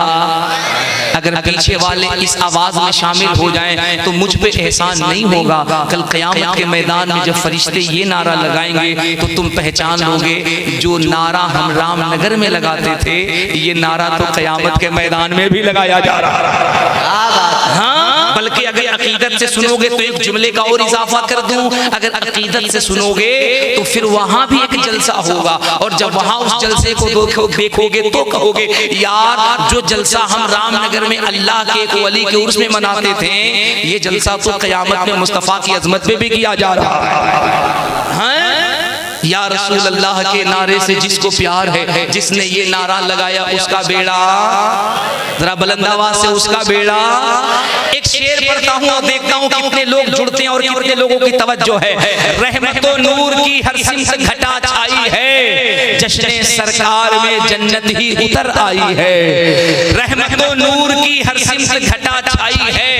अगर पीछे वाले इस आवाज में शामिल हो जाएं तो मुझ पे एहसान नहीं होगा। कल क़यामत के मैदान में जब फरिश्ते ये नारा लगाएंगे तो तुम पहचान लोगे, जो नारा हम रामनगर में लगाते थे ये नारा तो क़यामत के मैदान में भी लगाया जा रहा है। हाँ, बल्कि अगर अकीदत से सुनोगे तो एक जुमले का और इजाफा कर दूं, अगर अकीदत से सुनोगे तो फिर वहां भी एक जलसा होगा, और जब वहां उस जलसे को देखोगे तो कहोगे, यार जो जलसा हम रामनगर में अल्लाह के एक वली के उर्स में मनाते थे, ये जलसा तो क़यामत में मुस्तफ़ा की अज़मत पे भी किया जा रहा है। या रसूल अल्लाह के नारे से जिसको प्यार है, जिसने ये नारा लगाया उसका बेड़ा, जरा बुलंद आवाज से उसका बेड़ा। एक शेर पढ़ता हूँ और देखता हूँ कितने लोग जुड़ते हैं और कितने लोगों की तवज्जो है। रहमतो नूर की हर सिमत घटा छाई है, जश्ने सरकार में जन्नत ही उतर आई है। रहमतो नूर की हर सिमत घटा छाई है,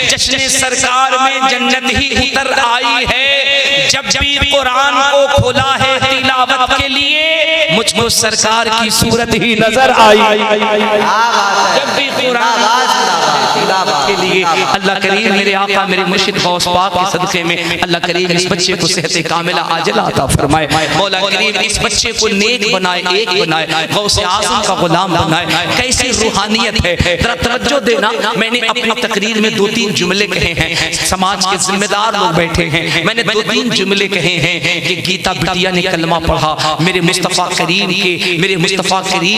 जश्ने सरकार में जन्नत ही उतर आई है। जब भी कुरान को खोला है तिलावत के लिए, मुझको सरकार की सूरत ही नजर आई। जब भी कुरान के लिए, अल्लाह करीम मेरे आका मेरे मुर्शिद गौस पाक के सदक़े में अल्लाह करीम इस बच्चे को सेहत कामिला आजिला अता फरमाए। मौला करीम इस बच्चे को नेक बनाए, एक बनाए, गौस आज़म का गुलाम बनाए। कैसी रूहानियत है, जरा तवज्जो देना। मैंने अपनी तकरीर में 2-3 जुमले कहे हैं, समाज के जिम्मेदार लोग बैठे हैं, मैंने 2-3 जुमले कहे हैं कि गीता बिटिया ने कलमा पढ़ा, मेरे मुस्तफ़ा करीम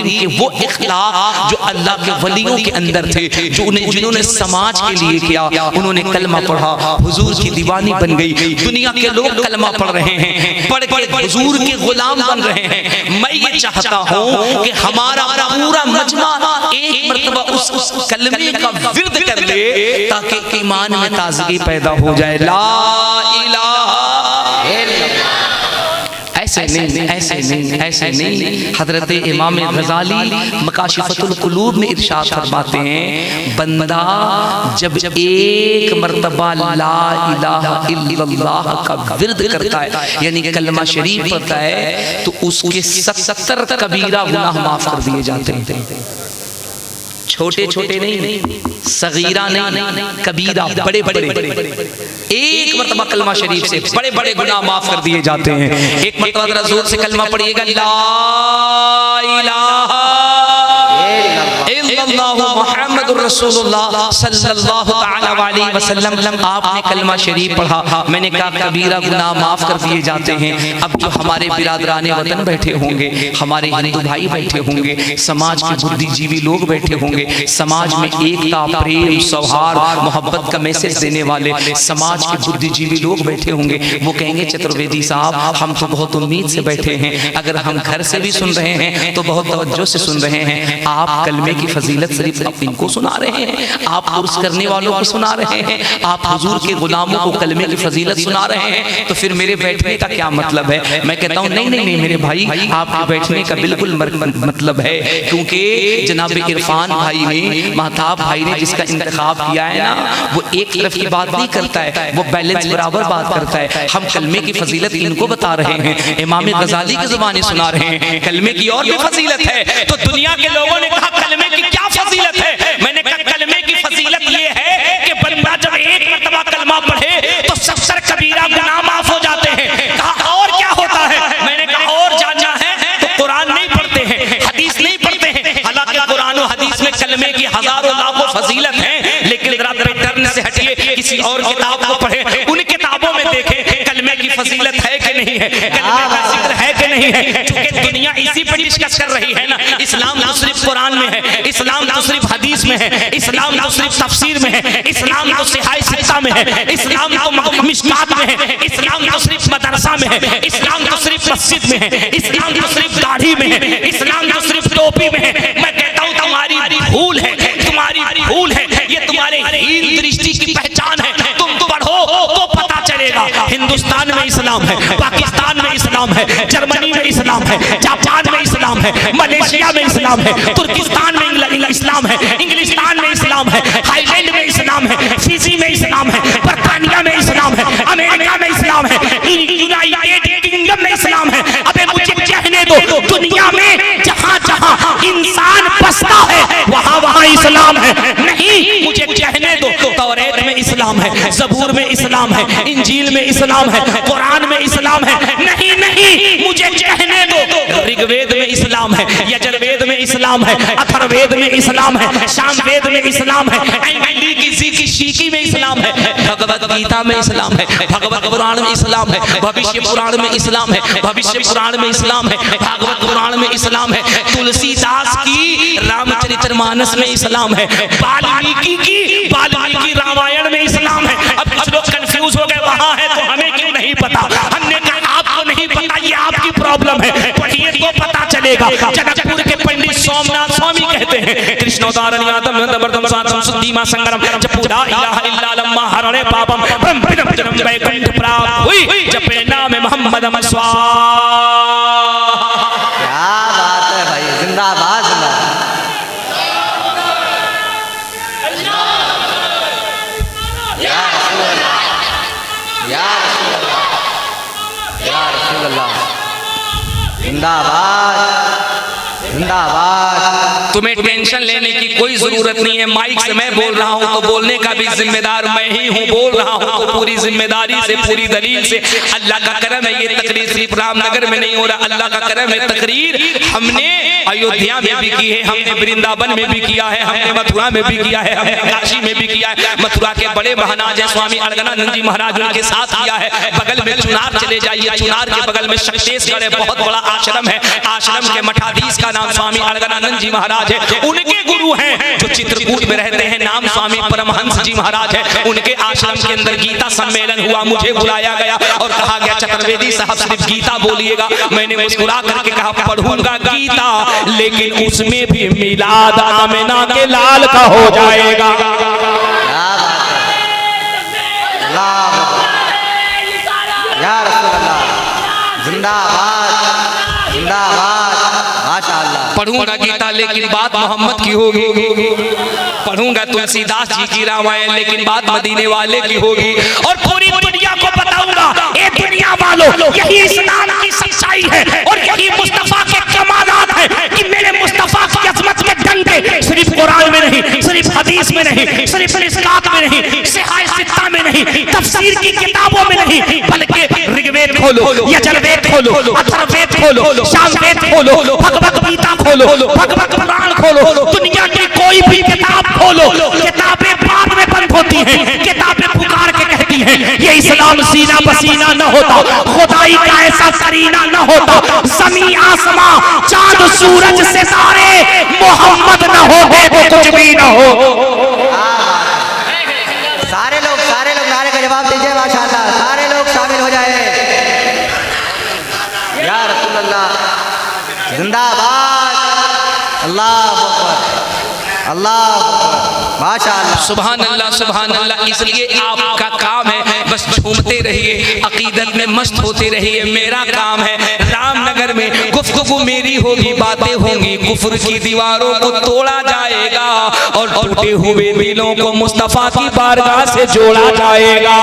के वो इखलाक जो अल्लाह के वलियों के अंदर थे, जो जिन्होंने समाज के लिए किया, उन्होंने कलमा पढ़ा, हुजूर की दीवानी बन गई। दुनिया के लोग कलमा पढ़ रहे हैं, पढ़ के हुजूर के गुलाम बन रहे हैं। मैं ये चाहता हूँ कि हमारा पूरा मजमा एक मर्तबा उस कलमे का विर्द कर ले, ताकि ईमान में ताजगी पैदा हो जाए। ला इलाहा ऐसे नहीं। हजरत इमाम गज़ाली मकाशिफतुल कुलूब में इरशाद फरमाते हैं, बंदा जब एक मर्तबा ला इलाहा इल्लल्लाह का विर्द करता है, यानी कलमा शरीफ पढ़ता है, तो उसके 70 कबीरा गुनाह माफ कर दिए जाते हैं। छोटे छोटे नहीं, सगीरा नहीं, कबीरा, बड़े बड़े। एक मरतबा कलमा शरीफ से बड़े बड़े गुनाह माफ कर दिए जाते हैं। एक मरतबा जरा जोर से कलमा पढ़िएगा, ला इलाहा इल्लल्लाहु मुहम्मदुर रसूलुल्लाह सल्लल्लाहु तआला अलैहि वसल्लम। आपने कलमा शरीफ पढ़ा, मैंने कहा कबीरा गुनाह माफ कर दिए जाते हैं। अब जो हमारे बिरादराने वतन बैठे होंगे, हमारे हिंदू भाई बैठे होंगे, समाज के बुद्धिजीवी लोग बैठे होंगे, समाज में एकता, प्रेम, सौहार्द, मोहब्बत का मैसेज देने वाले समाज के बुद्धिजीवी लोग बैठे होंगे। वो कहेंगे चतुर्वेदी साहब हम तो बहुत उम्मीद से बैठे हैं, अगर हम घर से भी सुन रहे हैं तो बहुत तवज्जो से सुन रहे हैं। आप कलमे की फजीलत सिर्फ इनको सुना रहे हैं, आप उर्स करने वालों को सुना रहे हैं, आप हुजूर के गुलामों को कलमे की फजीलत सुना रहे हैं, तो फिर मेरे बैठने का क्या मतलब है? मैं कहता हूँ नहीं नहीं नहीं मेरे भाई, आपके बैठने का बिल्कुल मतलब है, क्योंकि जनाब इरफान भाई ने, महताब भाई ने जिसका इंतखाब किया है ना, वो एक तरफ की बात नहीं करता है, वो बैलेंस बराबर बात करता है। हम कलमे की फजीलत इनको बता रहे हैं, इमाम गजाली की ज़बानी सुना रहे हैं, कलमे की और भी फजीलत है। तो दुनिया के लोगों ने कहा कलमे की क्या फजीलत है? मैंने कहा कलमे की फजीलत ये है कि बंदा जब एक मरतबा कलमा पढ़े तो 70 कबीरा गुनाह माफ हो जाते हैं। कहा और क्या होता है? मैंने कहा और जानना है तो कुरान नहीं पढ़ते हैं, हदीस नहीं पढ़ते हैं। हालांकि कुरान और हदीस में कलमे की हजारों लाखों फजीलत है, लेकिन जरा डरने से हटिए, किसी और किताब को पढ़े, उन किताबों में देखें कलमे की फजीलत है कि नहीं है, कलमे का जिक्र है कि नहीं है। चूंकि दुनिया इसी पर डिस्कस कर रही है ना, इस्लाम तो सिर्फ कुरान में है, इस्लाम तो सिर्फ हदीस में है, इस्लाम तो सिर्फ तफसीर में है, इस्लाम तो सिहाई सिक्का में है, इस्लाम तो मिशकात में है, इस्लाम तो सिर्फ मदरसा में है, इस्लाम तो सिर्फ मस्जिद में है, इस्लाम तो सिर्फ दाढ़ी में है, इस्लाम तो सिर्फ टोपी में है। मैं कहता हूँ तुम्हारी भूल है, तुम्हारी भूल है, ये तुम्हारे हीन दृष्टि की पहचान है। तुम पढ़ो तो पता चलेगा, हिंदुस्तान में इस्लाम है, पाकिस्तान में इस्लाम है, जर्मनी में इस्लाम है, जापान में इस्लाम है, मलेशिया में इस्लाम है, तुर्किस्तान में इस्लाम है, इंग्लिस्तान में इस्लाम है, थाईलैंड में इस्लाम है, फिजी में इस्लाम है, बर्तानिया में इस्लाम है, अमेरिका में इस्लाम है, यूनाइटेड किंगडम में इस्लाम है। अबे मुझे कहने दो, दुनिया में जहाँ जहाँ इंसान बसता है वहाँ वहाँ इस्लाम है। नहीं, मुझे कहने दो, तौरात में इस्लाम है, ज़बूर में इस्लाम है, इंजील में इस्लाम है, कुरान में इस्लाम है। नहीं नहीं, मुझे कहने दो, ऋग्वेद में इस्लाम है, यजुर्वेद में इस्लाम है, अथर्ववेद में इस्लाम है, सामवेद में इस्लाम है, शीकी में इस्लाम है, भगवत गीता में इस्लाम है, भगवत पुराण में इस्लाम है, भविष्य पुराण में इस्लाम है, भविष्य पुराण में इस्लाम है, भागवत पुराण में इस्लाम है, तुलसीदास की रामचरितमानस में इस्लाम है, वाल्मीकि रामायण में इस्लाम है। अब कुछ लोग कंफ्यूज हो गए, वहां है तो हमें क्यों नहीं पता? हमने कहा आपको नहीं पता, ये आपकी प्रॉब्लम है, पढ़िए तो पता चलेगा। जनकपुर के पंडित सोमनाथ स्वामी कहते हैं, कृष्णोदारण यादव नंदवर्धन साधम सुद्धीमा संगरम जपूला इलाहा इल्ला लम्मा हरणे पापम ब्रह्म जन्म वैकुंठ प्राप्त हुई जपे नाम मोहम्मद स्वाहा। क्या बात है भाई, जिंदाबाद जिंदाबाद। या रसूल अल्लाह, या रसूल अल्लाह, या रसूल अल्लाह, जिंदाबाद जिंदाबाद। तुम्हें टेंशन लेने की कोई जरूरत नहीं है। माइक से मैं बोल रहा हूँ तो बोलने का भी जिम्मेदार मैं ही हूँ, बोल रहा हूँ तो पूरी जिम्मेदारी से, पूरी दलील से। अल्लाह का करम है, ये तकरीर सिर्फ रामनगर में नहीं हो रहा, अल्लाह का करम है। तकरीर हमने अयोध्या में भी की है, हमने वृंदावन में भी किया है, हमने मथुरा में भी किया है, हमने काशी में भी किया है। मथुरा के बड़े महाराज है स्वामी अलगनानंद जी महाराज, उनके साथ किया है। बगल में चुनार चले जाइए, चुनार के बगल में शक्तेश्वर है, बहुत बड़ा आश्रम है। आश्रम के मठाधीश का नाम स्वामी अलगनानंद जी महाराज है। उनके गुरु हैं जो चित्रकूट में रहते हैं, नाम स्वामी परमहंस जी महाराज है। उनके आश्रम के अंदर गीता सम्मेलन हुआ, मुझे बुलाया गया और कहा गया चतुर्वेदी साहब सिर्फ गीता बोलिएगा। मैंने मुस्कुरा करके कहा पढ़ूंगा गीता, लेकिन उसमें भी मिलाद आमिना के लाल का हो जाएगा। या रसूल अल्लाह, जिंदाबाद जिंदाबाद, माशाअल्लाह। पढ़ूंगा गीता लेकिन बात मोहम्मद की होगी, पढ़ूंगा तुलसीदास जी की रामायण लेकिन बात मदीने वाले की होगी, और पूरी दुनिया को बताऊंगा ए दुनिया वालों, यही इस्लाम की सच्चाई है और यही मुस्तफा के कमालात है कि मेरे मुस्तफा की अजमत के डंडे सिर्फ कुरान में नहीं हदीस में नहीं, सिर्फ मिशकात में नहीं, सिहाह सित्ता में नहीं, तफसीर की किताबों में नहीं, बल्कि ऋग्वेद खोलो, यजुर्वेद खोलो, अथर्ववेद खोलो, सामवेद खोलो, भगवत गीता खोलो, भगवत पुराण खोलो, दुनिया की कोई भी किताब खोलो, किताबें बाद में बंद होती हैं, किताबें पुकार के कहती हैं ये इस्लाम सीना पसीना न होता, खुदाई का ऐसा करीना न होता, ज़मीं आसमां चांद सूरज सितारे मोहम्मद न होते तो कुछ भी न हो। सारे लोग नारे का जवाब दीजिए माशाअल्लाह, सारे लोग शामिल हो जाए। या रसूल अल्लाह जिंदाबाद, अल्लाह अकबर, अल्लाह माशाअल्लाह, सुभान अल्लाह सुभान अल्लाह। इसलिए आपका काम है बस झूमते रहिए, अकीदत में मस्त होते रहिए। मेरा काम है रामनगर में गुफ्तगू मेरी होगी, बातें होंगी, कुफ्र की दीवारों को तोड़ा जाएगा और टूटे हुए दिलों को मुस्तफा की बारगाह से जोड़ा जाएगा।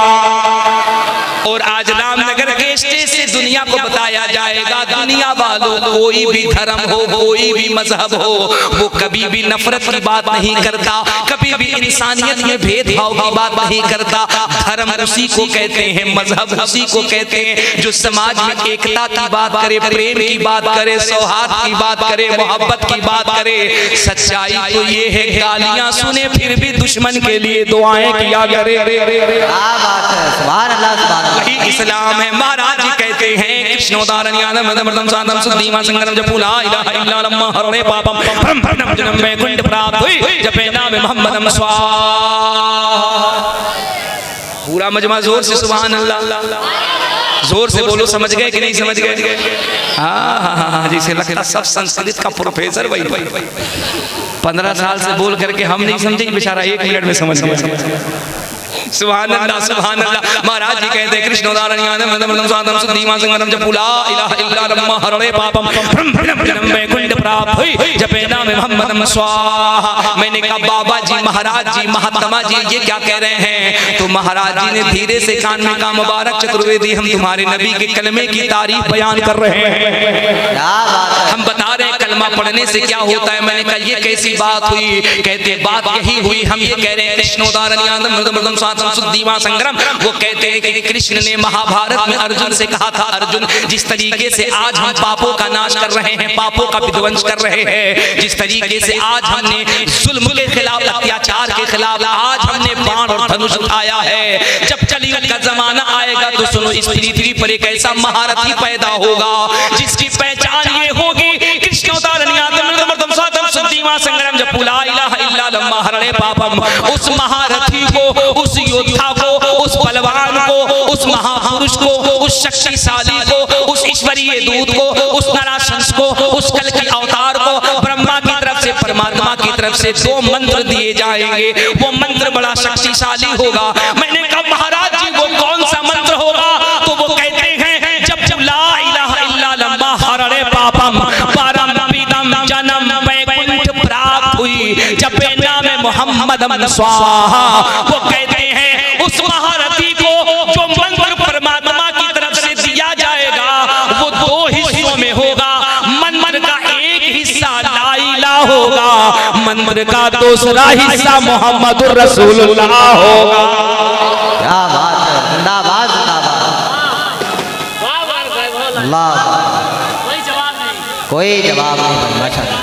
और आज रामनगर के स्टेज से दुनिया को बताया जाएगा, दुनिया वालों कोई भी धर्म हो, कोई भी मजहब हो, वो कभी भी नफरत की बात नहीं करता, कभी भी इंसानियत में भेदभाव की बात नहीं करता। धर्म उसी को कहते हैं, मजहब उसी को कहते हैं जो समाज में एकता की बात करे, प्रेम की बात करे, सौहार्द की बात करे, मोहब्बत की बात करे। सच्चाई तो ये है गालियां सुने फिर भी दुश्मन के लिए दुआएं किया करे। क्या बात है, सुभान अल्लाह सुभान अल्लाह। वही इस्लाम है। महाराज जी कहते हैं कृष्णोदारन यादम मदमर्दम सादम सुद्धीमा संगरम जपू ला इलाहा इल्लल्लाह हरणे पापम ब्रह्म ब्रह्म जन्म में कुंड प्राप्त हुई जपे नाम मोहम्मदम स्वाहा। पूरा मजमा जोर से सुभान अल्लाह, जोर से बोलो। समझ गए कि नहीं समझ गए? हाँ, जैसे लगता सब संस्कृत का प्रोफेसर वही 15 साल से बोल करके हम नहीं समझे, बेचारा 1 मिनट में समझ गया। सुभान अल्लाह सुभान अल्लाह। महाराज जी कहते हैं कृष्णोदारन यादम मदमर्दम सादम सुद्धीमा संगरम जपू ला इलाहा इल्लल्लाह हरणे पापम ब्रह्म ब्रह्म जन्म में कुंड प्राप्त हुई जपे नाम मोहम्मदम स्वाहा। मैंने कहा बाबा जी, महाराज जी, महात्मा जी ये क्या कह रहे हैं? तो महाराज जी ने धीरे से कान में कहा मुबारक चतुर्वेदी, हम तुम्हारे नबी के कलमे की तारीफ बयान कर रहे हैं, हम बता रहे हैं कलमा पढ़ने से क्या होता है। मैंने कहा ये कैसी बात हुई? कहते बात यही हुई, हम ये कह रहे हैं कृष्णोदारन यादम मदमर्दम सुद्धीमा संग्राम। वो कहते हैं कि कृष्ण ने महाभारत में अर्जुन से कहा था, अर्जुन जिस तरीके से आज हम पापों का नाश कर रहे हैं, पापों का विध्वंस कर रहे हैं, जिस तरीके से आज हमने जुल्म के खिलाफ, अत्याचार के खिलाफ आज हमने बाण और धनुष उठाया है, जब कलयुग का जमाना आएगा तो सुनो इस पृथ्वी पर एक ऐसा महारथी पैदा होगा जिसकी पहचान ये होगी कृष्णोदारन यादम मदमर्दम सादम सुद्धीमा संग्राम जपू ला इलाहा इल्लल्लाह हरणे पापम। उस महारथी को, उस योद्धा को, उस बलवान को, उस महापुरुष को, उस शक्तिशाली को, उस ईश्वरीय दूत को, उस नराशंस को, उस कल की अवतार को ब्रह्मा की तरफ से, परमात्मा की तरफ से 2 मंत्र दिए जाएंगे। वो मंत्र बड़ा शक्तिशाली होगा। मैंने कहा महाराज जी वो कौन सा मंत्र होगा? तो वो कहते हैं जब ला इलाहा इल्लल्लाह हरणे पापम परमपितम जन्म वैकुंठ प्राप्त हुई जपे नाम मोहम्मदम स्वाहा। वो कहते हैं उस महारथी को जो मंत्र परमात्मा की तरफ से दिया जाएगा वो 2 हिस्सों में होगा। मंत्र का एक हिस्सा ला इलाहा होगा, मंत्र का दूसरा हिस्सा मोहम्मदुर रसूलुल्लाह होगा। क्या बात है, जिंदाबाद जिंदाबाद, अल्लाह कोई जवाब नहीं, माशाअल्लाह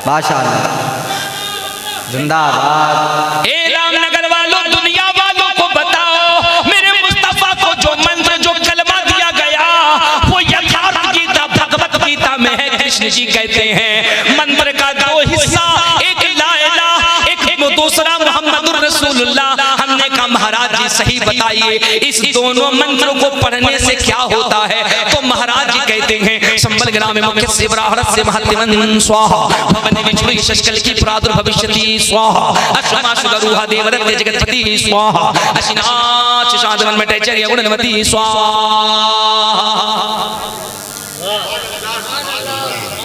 माशाअल्लाह, जिंदाबाद। ए रामनगर वालों, दुनिया वालों को बताओ मेरे मुस्तफा को जो मंत्र, जो कलमा दिया गया वो यथार्थ गीता भगवत गीता में है। कृष्ण जी कहते हैं मंत्र का 2 हिस्सा, एक ला इलाहा, एक दूसरा मोहम्मदुर रसूलुल्लाह। हमने कहा महाराज जी सही बताइए इस दोनों मंत्रों को पढ़ने से क्या होता है? तो महाराज जी कहते हैं संबल ग्राम में मुख्य से ब्राह्मण से महत्वं स्वाहा भवने विचुरी शशकल की प्रादुर्भविष्यति स्वाहा अश्वमाशुगरुहा देवरत्न जगतपति स्वाहा अशिनाच शादवन में तैचर्य गुणवती स्वाहा।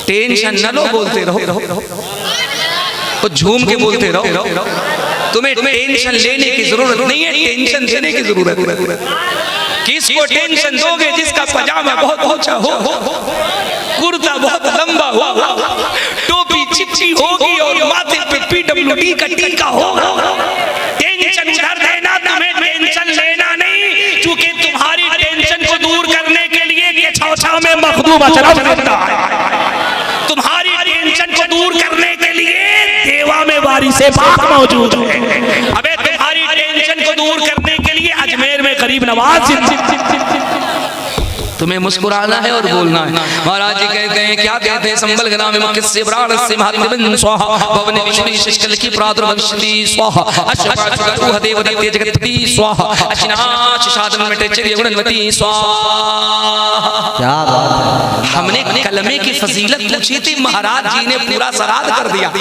टेंशन न लो, बोलते रहो, तो झूम के बोलते रहो। तुम्हें टेंशन लेने की जरूरत नहीं है, टेंशन देने की जरूरत है। किसको टेंशन दोगे? जिसका पजामा बहुत ऊंचा हो, कुर्ता बहुत लंबा हो, टोपी चिपची होगी और माथे पे पीडम लुटी कट्टी का होगा। टेंशन उधर देना, तुम्हें टेंशन लेना नहीं, क्योंकि तुम्हारी टेंशन को दूर करने के लिए ये छौछा में मखदूम अशरफ जिंदा है। तुम्हारी टेंशन को दूर करने के लिए देवा में वारिस पाक मौजूद है। अबे तुम्हारी टेंशन को दूर करने के लिए अजमेर में गरीब नवाज तुम्हें मुस्कुराना है और बोलना है। महाराज जी कहते हैं, क्या कहते हैं, संबल ग्राम में किससे ब्राण से महादेवन स्वाहा भवन विष्णु शिष्कल की प्रादुर्भविष्यति स्वाहा अश्वपाचुः देवदत्ते जगत्पति स्वाहा अशिनाश साधन में टेचर्य गुणवती स्वाहा। क्या बात है। हमने कलमे की फजीलत पूछी थी, महाराज जी ने पूरा सराद कर दिया।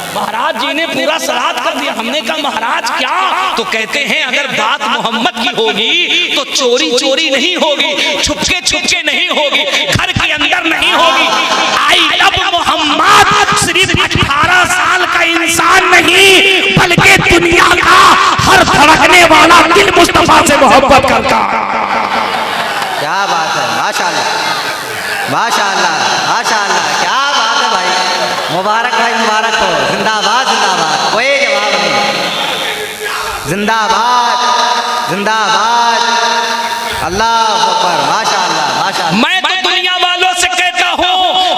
महाराज जी ने पूरा सराहत कर दिया। हमने कहा महाराज क्या? तो कहते हैं अगर बात मोहम्मद की होगी तो चोरी चोरी नहीं होगी, छुपके छुपके नहीं होगी, घर के अंदर नहीं होगी। आई लव मोहम्मद सिर्फ 18 साल का इंसान नहीं, बल्कि दुनिया का हर धड़कने वाला दिल मुस्तफा से मोहब्बत करता। क्या बात है, माशाअल्लाह माशाअल्लाह माशाअल्लाह। क्या बात है भाई, मुबारक भाई, मुबारक हो। जिंदाबाद जिंदाबाद, कोई जवाब नहीं। जिंदाबाद जिंदाबाद, अल्लाह अकबर, माशाअल्लाह माशाअल्लाह। मैं तो दुनिया वालों से कहता हूँ,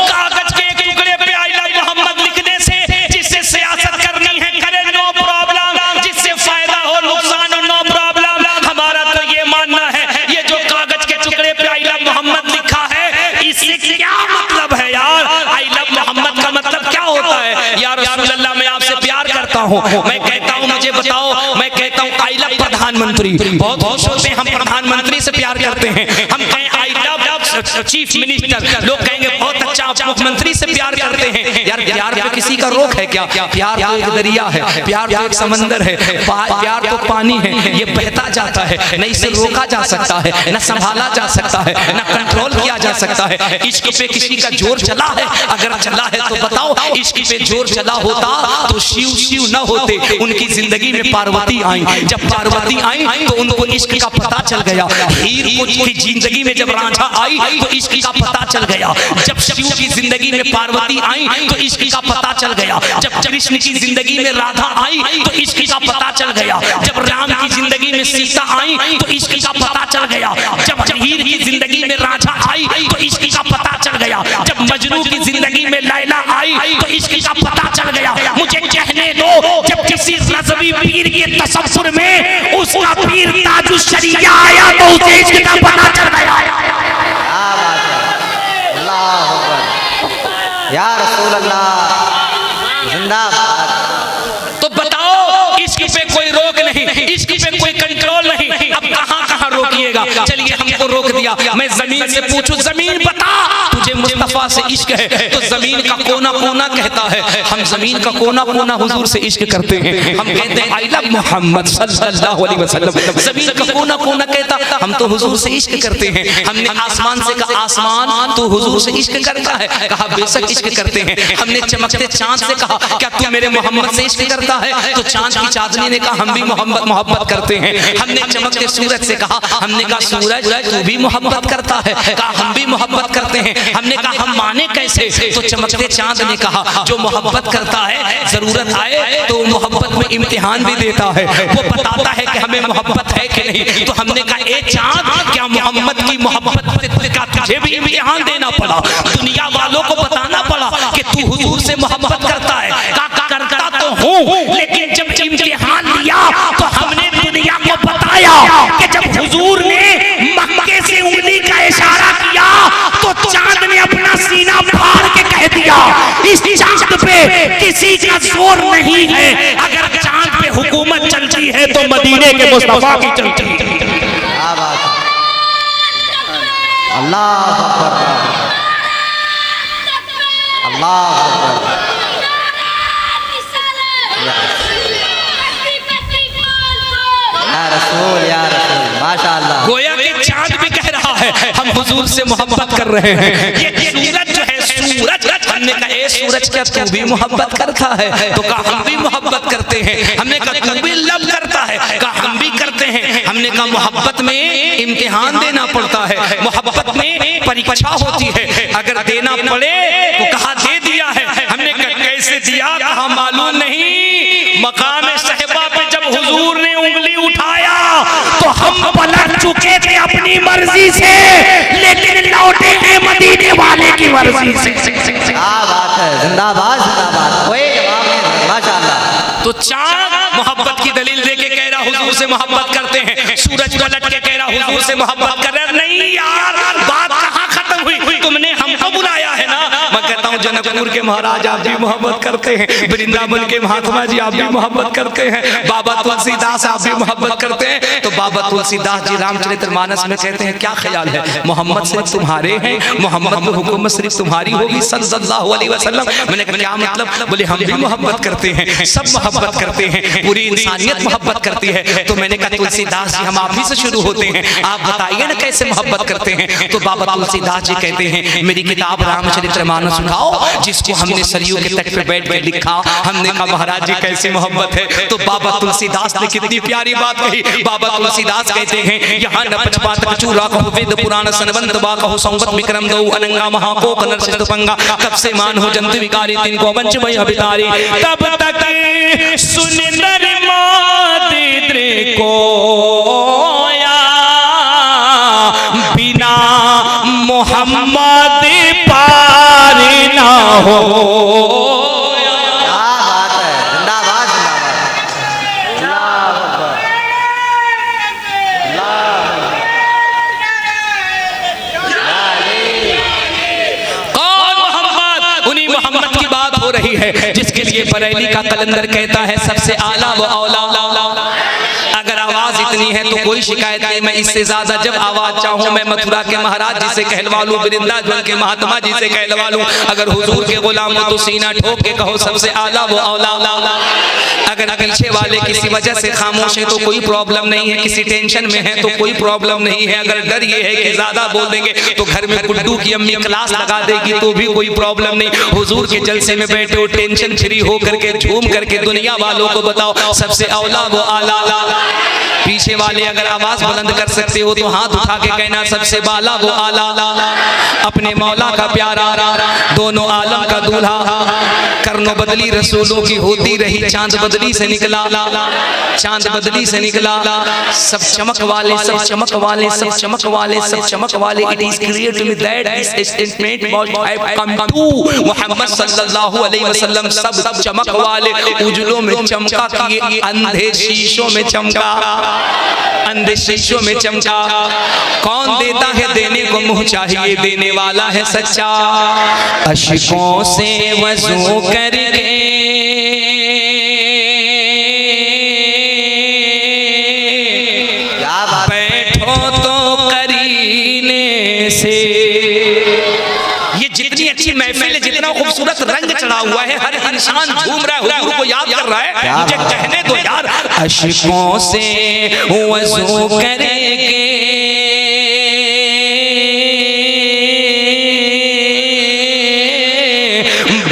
कागज के एक टुकड़े पे आई लव मोहम्मद लिखने से जिससे सियासत करनी है करे, नो प्रॉब्लम। जिससे फायदा हो नुकसान हो, नो प्रॉब्लम। हमारा तो ये मानना है, ये जो कागज के टुकड़े पे आई लव मोहम्मद लिखा है, इससे क्या मतलब है यार? आई लव मोहम्मद का मतलब क्या होता है? या रसूल अल्लाह, मैं आपसे प्यार करता हूँ। मैं कहता हूँ मुझे बताओ, मैं कहता हूँ आई लव प्रधानमंत्री। बहुत खुश होते हैं हम प्रधानमंत्री से प्यार करते हैं। हम कहें आई लव चीफ मिनिस्टर, लोग कहेंगे बहुत अच्छा, मुख्यमंत्री से प्यार करते हैं। यार प्यार पे किसी का रोक है क्या? प्यार तो एक दरिया है, प्यार तो एक समंदर है, प्यार तो पानी है, ये बहता जाता है, न इसे रोका जा सकता है, न संभाला जा सकता है, न कंट्रोल किया जा सकता है। इश्क पे किसी का जोर चला है? अगर चला है तो बताओ, इश्क पे जोर चला होता तो शिव शिव न होते, उनकी जिंदगी में पार्वती आई। जब पार्वती आई तो उनको इश्क का पता चल गया। हीर की जिंदगी में जब रांझा आई तो इश्क का पता चल गया। जब शिव की जिंदगी में पार्वती आई तो इश्क का पता चल गया। जब कृष्ण की जिंदगी में राधा आई तो इश्क का पता चल गया। जब राम की जिंदगी में सीता आई तो इश्क का पता चल गया। जब हीर की जिंदगी में राधा आई तो इश्क का पता चल गया। जब मजनू की जिंदगी में लैला आई तो इश्क का पता चल गया। मुझे कहने दो, जब किसी रज़वी पीर के तसव्वुर में उसका पीर ताजुश शरिया आया तो उसे इश्क का पता चल गया। क्या बात है, अल्लाह अकबर, या रसूल अल्लाह, जिंदाबाद। तो बताओ, इश्क पे कोई रोक नहीं, इश्क पे कोई कंट्रोल नहीं। अब कहां कहां रोकिएगा? चलिए हमको रोक दिया, मैं जमीन से पूछूं, जमीन बता तुझे मुस्तफा से इश्क है? तो जमीन का कोना कोना कहता है। हम जमीन का कोना कोना हुजूर से इश्क करते हैं। हम कहते हैं आई लव मोहम्मद सल्लल्लाहु अलैहि वसल्लम। जमीन का कोना कोना कहता, हम तो हुजूर से इश्क करते हैं। हमने आसमान से कहा, आसमान तो हुजूर से इश्क करता है? कहा बेशक इश्क करते हैं। हमने चमकते चांद से कहा, क्या तू मेरे मोहम्मद से इश्क करता है? तो चांद की चांदनी ने कहा हम भी मोहब्बत करते हैं। हमने चमकते सूरज से कहा, हमने कहा सूरज तू भी मोहब्बत करता है? कहा हम भी मोहब्बत करते हैं। हमने कहा हम माने कैसे? तो चमकते चांद ने कहा जो मोहब्बत करता है, जरूरत आए तो मोहब्बत में इम्तिहान भी देता है, वो बताता है कि हमें मोहब्बत है कि नहीं। तो हमने कहा ए चांद, क्या मोहम्मद की मोहब्बत का तुझे भी इम्तिहान देना पड़ा? दुनिया वालों को बताना पड़ा कि तू हुजूर से मोहब्बत करता है? करता तो हूँ, लेकिन जब इम्तिहान लिया तो हमने दुनिया को बताया कि जब हुजूर ने मक्के से उंगली का इशारा किया तो चांद ने अपना सीना फाड़ के कह दिया इस चांद पे किसी का जोर नहीं है। अगर चांद पे हुकूमत चलती है तो मदीने के मुस्तफा की चलती है। क्या बात है, अल्लाह अकबर, अल्लाह अकबर। या रसूल, माशाअल्लाह। गोया के चांद भी कह रहा है हम हुजूर से मोहब्बत कर रहे हैं। ये सूरज जो है, सूरज, हमने कहा ए सूरज क्या तू भी मोहब्बत करता है? तो कहा हम भी मोहब्बत करते हैं। हमने कहा तू भी लव करता है? कहा हम भी करते हैं। हमने कहा मोहब्बत में इम्तिहान देना पड़ता है, मोहब्बत में परीक्षा होती है, अगर देना पड़े तो कहा दे दिया है। हमने कहा कैसे दिया कहा मालूम नहीं। मकाम साहिबा पे जब हुजूर ने उंगली उठाया तो हम पलट चुके थे अपनी मर्जी से, लेकिन लौटे हैं मदीने वाले की मर्जी से। क्या बात है, जिंदाबाद जिंदाबाद, कोई जवाब नहीं, माशाअल्लाह। तो चांद मोहब्बत की दलील देके कह रहा हुजूर से मोहब्बत करते हैं, सूरज पलट के कह रहा हुजूर से मोहब्बत कर रहे। नहीं यार, बात कहाँ खत्म हुई, तुमने हमको बुलाया है ना। मैं कहता हूँ जनकपुर के महाराज आप भी मोहब्बत करते हैं, वृंदावन के महात्मा जी आप भी मोहब्बत करते हैं, बाबा तुलसीदास आप भी मोहब्बत करते हैं। तो बाबा तुलसीदास जी रामचरितमानस में कहते हैं क्या ख्याल है, मोहम्मद सिर्फ तुम्हारे हैं, मोहम्मद की हुकूमत सिर्फ तुम्हारी होगी सल्लल्लाहु अलैहि वसल्लम। मैंने कहा क्या मतलब, बोले हम भी मोहब्बत करते हैं, सब मोहब्बत करते हैं, पूरी इंसानियत मोहब्बत करती है। तो मैंने कहा तुलसीदास जी हम आप ही से शुरू होते हैं, आप बताइए ना कैसे मोहब्बत करते हैं। तो बाबा तुलसीदास जी कहते हैं मेरी किताब रामचरितमानस उठाओ, जिसको हमने सरयू के तट पे बैठ के लिखा। हमने कहा महाराज जी कैसी मोहब्बत है। तो बाबा तुलसीदास ने कितनी प्यारी बात कही। बाबा तुलसीदास कहते हैं यहाँ न पक्षपात कचूरा कहो वेद पुराण सनवंत बा कहो संवत विक्रम दो अनंगा महाको कनर सिद्ध पंगा, तब से मान हो जंतु विकारी तिनको वंच भय अभितारी। तब तक सुन नर मादिद्रे को बिना मोहम्मद पार ना हो। क्या बात है, जिंदाबाद कौन मोहम्मद, उन्हीं मोहम्मद की बात हो रही है जिसके लिए बरेली का कलंदर कहता है सबसे आला व औला। अगर आवाज इतनी है तो कोई शिकायत नहीं, मैं इससे ज्यादा जब आवाज चाहूं मैं मथुरा के महाराज जी से कहलवा लूं, वृंदावन के महात्मा जी से कहलवा लूं। अगर हुजूर के गुलाम हो तो सीना ठोक के कहो सबसे आला वो औला। अगर पीछे वाले किसी वजह से खामोश है तो कोई प्रॉब्लम नहीं है, किसी टेंशन में है तो कोई प्रॉब्लम नहीं है। अगर डर ये है कि ज्यादा बोल देंगे तो घर में गुड्डू की अम्मी क्लास लगा देगी तो भी कोई प्रॉब्लम नहीं। हुजूर के जलसे में बैठे हो टेंशन फ्री हो करके झूम करके दुनिया वालों को बताओ सबसे औला वो आला। पीछे वाले अगर आवाज बुलंद कर सकते हो तो हाथ उठा के कहना सबसे बाला वो आला। अपने मौला का प्यारा, दोनों आलम का दूल्हा, करनो बदली रसूलों की होती रही, चांद बदली से निकला, चांद बदली से निकला। सब चमक वाले, सब चमक वाले, सब चमक वाले, सब चमक वाले। It is clear to me that this statement was have come to Muhammad सल्लल्लाहु अलैहि वसल्लम। सब चमक वाले, उजलों में चमका, किए अंधे शीशों में चमका, अंधे शीशों में चमका। कौन देता है देने को मुँह चाहिए, देने वाला है सच्चा। अश्कों से वज़ू करके बैठो तो करीने से। ये जितनी अच्छी महफिल है, जितना खूबसूरत रंग चढ़ा हुआ है, हर इंसान झूम रहा है, हुजूर को याद कर रहा है। मुझे कहने दो यार, अश्कों से वज़ू करके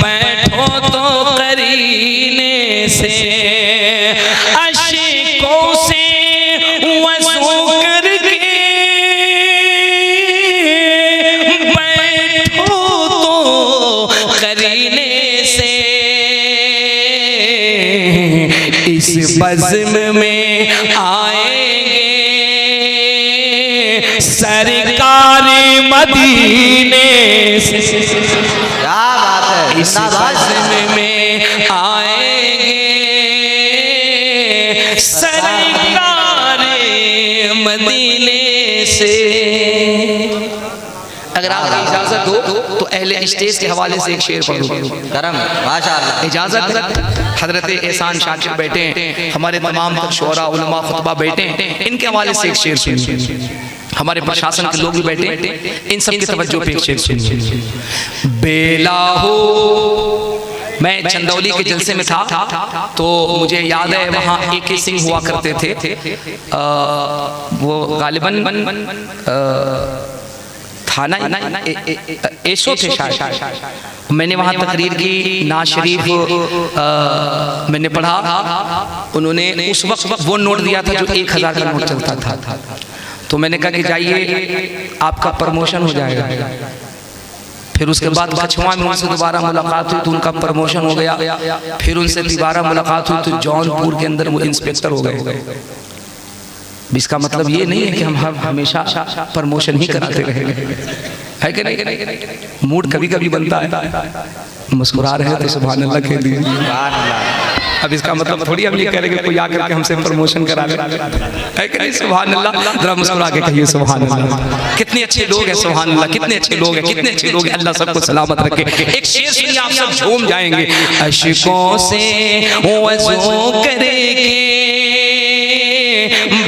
बैठो तो करीने से। अश्कों से वज़ू करके बैठो तो करीने से। इस बज़्म में आएंगे सरकार मदीने से। क्या बात है, इस बज़्म में आएंगे सरकार मदीने से। अगर आप इजाजत हो तो अहले स्टेज के हवाले से एक शेर पढ़ूं। करम, माशाअल्लाह। इजाजत। हजरत एहसान शाकिर बैठे हैं, हमारे तमाम शोरा उलमा खुतबा बैठे हैं, इनके हवाले से एक शेर सुनिए। हमारे प्रशासन के लोग भी बैठे हैं, इन सब की तवज्जो पे एक शेर सुनिए। बेला हो, मैं चंदौली के जलसे में था तो मुझे याद है वहाँ AK सिंह हुआ करते थे। वो गालिबन थाना एसो थे शायद। मैंने वहाँ तकरीर की, नाज शरीफ मैंने पढ़ा। उन्होंने उस वक्त वो नोट दिया था जो 1000 का नोट चलता था। तो मैंने कहा कि जाइए आपका प्रमोशन हो जाएगा। फिर उसके बाद कछुआ में उनसे दोबारा मुलाकात हुई तो उनका प्रमोशन हो गया। फिर उनसे दोबारा मुलाकात हुई तो जौनपुर के अंदर वो इंस्पेक्टर हो गए। इसका मतलब ये नहीं है कि हम हमेशा प्रमोशन ही कराते रहेंगे, है कि नहीं? मूड कभी कभी बनता है, मुस्कुरा रहे हैं तो सुभान अल्लाह कह दीजिए। अब इसका मतलब थोड़ी हम ये करेंगे कोई आकर के हमसे प्रमोशन करा ले, है कि नहीं? सुभान अल्लाह, जरा मुस्कुरा के कहिए सुभान अल्लाह। कितने अच्छे लोग हैं, सुभान अल्लाह, कितने अच्छे लोग हैं, कितने अच्छे लोग हैं। अल्लाह सबको सलामत रखे। एक शेर सुनिए, आप सब झूम जाएंगे। अशकों से वज़ू करके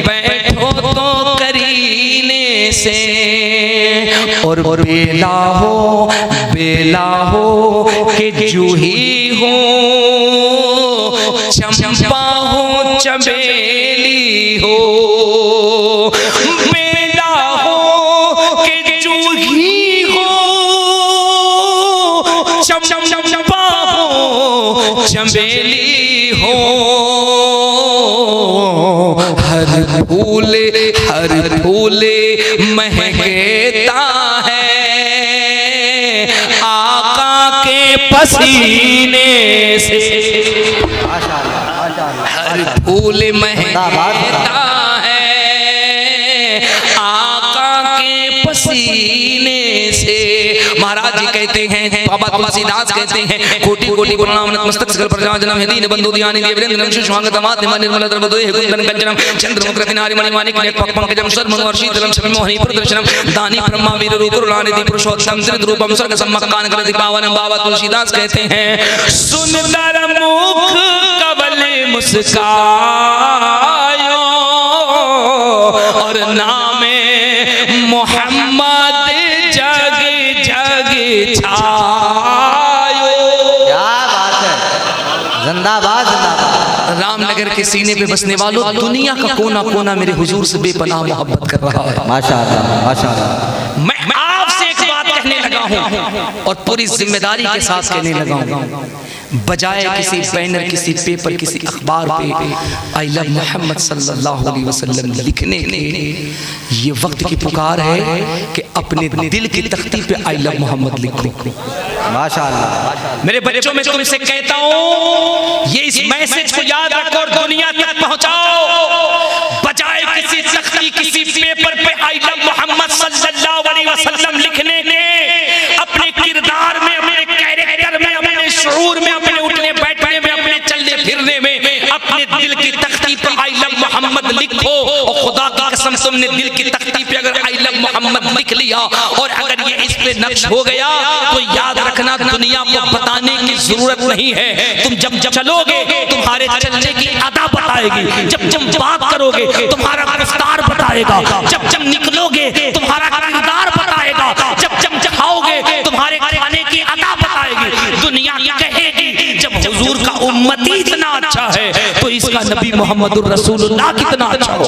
बैठो तो करीने से, और बेला हो कि जूही हो, चंपा हो चमेली हो, बेला हो कि जूही हो, चंपा हो चमेली हो, हर फूले महकता है आका के पसीने से, हर फूल महकता है आका के पसीने से। महाराज जी कहते हैं, बाबा तुलसीदास कहते हैं, कोटि कोटि गुणाम नतमस्तक सकल प्रजा जनम दीन बंधु दयानि देवरेंद्रम सुष्वांग तमात निमा निर्मल द्रवदो हे कुंदन कंचनम चंद्रमुख नारी मणि माणिक नेत्र पंकजम सर्वमनवर्षि तलम छवि मोहनी प्रदर्शनम दानी ब्रह्मा वीर रूपुरानि दी पुरुषोत्तम त्रिद रूपम सर्ग सम्मकान करति पावनम। बाबा तुलसीदास कहते हैं, सुंदर मुख कवल मुस्कायो और नामे मोहम्मद जग जग छायो। क्या बात है, जिंदाबाद जिंदाबाद। रामनगर के सीने पे बसने वालों, दुनिया का कोना कोना मेरे हुजूर से बेपनाह मोहब्बत कर रहा है। माशाअल्लाह माशाअल्लाह। मैं आपसे एक बात कहने लगा हूं और पूरी जिम्मेदारी के साथ कहने लगा हूं, बजाय किसी बैनर, किसी पेपर, किसी अखबार पे आई लव मोहम्मद सल्लल्लाहु अलैहि वसल्लम लिखने के, ये वक्त की पुकार है कि अपने दिल की तख्ती पे आई लव मोहम्मद लिखो। माशाअल्लाह। मेरे बच्चों, में तुमसे कहता हूं, ये इस मैसेज को याद रखो और दुनिया तक पहुंचाओ। बजाय किसी तख्ती, किसी पेपर पे आई लव मोहम्मद सल्लल्लाहु अलैहि वसल्लम लिखने के, अपने किरदार में, अपने कैरेक्टर में, अपने शऊर में, अपने उठने बैठने में, अपने चलने फिरने में, अपने दिल की तख्ती पे आई लव मोहम्मद लिखो। और खुदा की कसम, तुमने दिल की तख्ती पे अगर आई लव मोहम्मद लिख लिया और अगर ये इस पे नक्श हो गया तो याद रखना, दुनिया को बताने की जरूरत नहीं है। तुम जब चलोगे तुम्हारे चलने की अदा बताएगी, जब बात करोगे तुम्हारा रफ्तार बताएगा, जब निकलोगे तुम्हारा किरदार बताएगा, जब खाओगे तुम्हारे खाने की अदा बताएगी। दुनिया कहेगी जब हुजूर का उम्मती इतना अच्छा है तो इसका नबी मोहम्मदुर रसूलुल्लाह कितना अच्छा हो।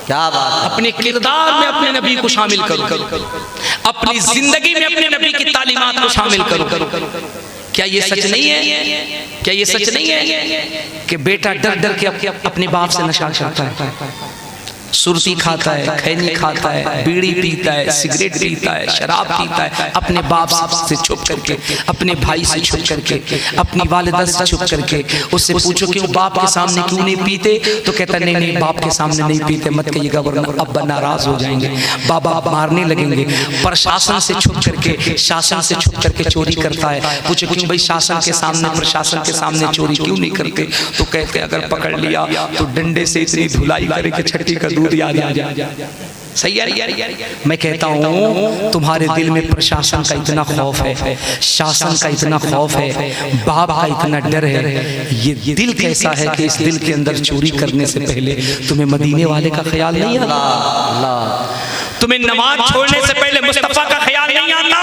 क्या बात। अपने किरदार में अपने नबी को शामिल करो, अपनी जिंदगी में अपने नबी की तालीमात को शामिल करो। क्या ये सच नहीं है? क्या ये सच नहीं है कि बेटा डर डर के अपने बाप से नशा करता है, सुरती खाता है, खैनी खाता है, बीड़ी पीता है, सिगरेट पीता है, शराब पीता है, अपने बाप से छुप करके, अपने भाई से छुप करके, अपनी वालिदा से छुप करके। उससे पूछो कि वो बाप के सामने क्यों नहीं पीते, तो कहता नहीं नहीं बाप के सामने नहीं पीते, मत कहिएगा वरना अब्बा नाराज हो जाएंगे, बाबा मारने लगेंगे। प्रशासन से छुप करके, शासन से छुप करके चोरी करता है। पूछो क्यों भाई शासन के सामने, प्रशासन के सामने चोरी क्यों नहीं करते, तो कहते अगर पकड़ लिया तो डंडे से इतनी धुलाई करे कि छठी का दूध याद आ जाए। सही है? मैं कहता हूँ तुम्हारे दिल में प्रशासन का इतना खौफ है, शासन का इतना खौफ है, बाप का इतना डर है। ये दिल कैसा है कि इस दिल के अंदर चोरी करने से पहले तुम्हें मदीने वाले का ख्याल नहीं आता? तुम्हें नमाज छोड़ने से पहले मुस्तफा का ख्याल नहीं आता?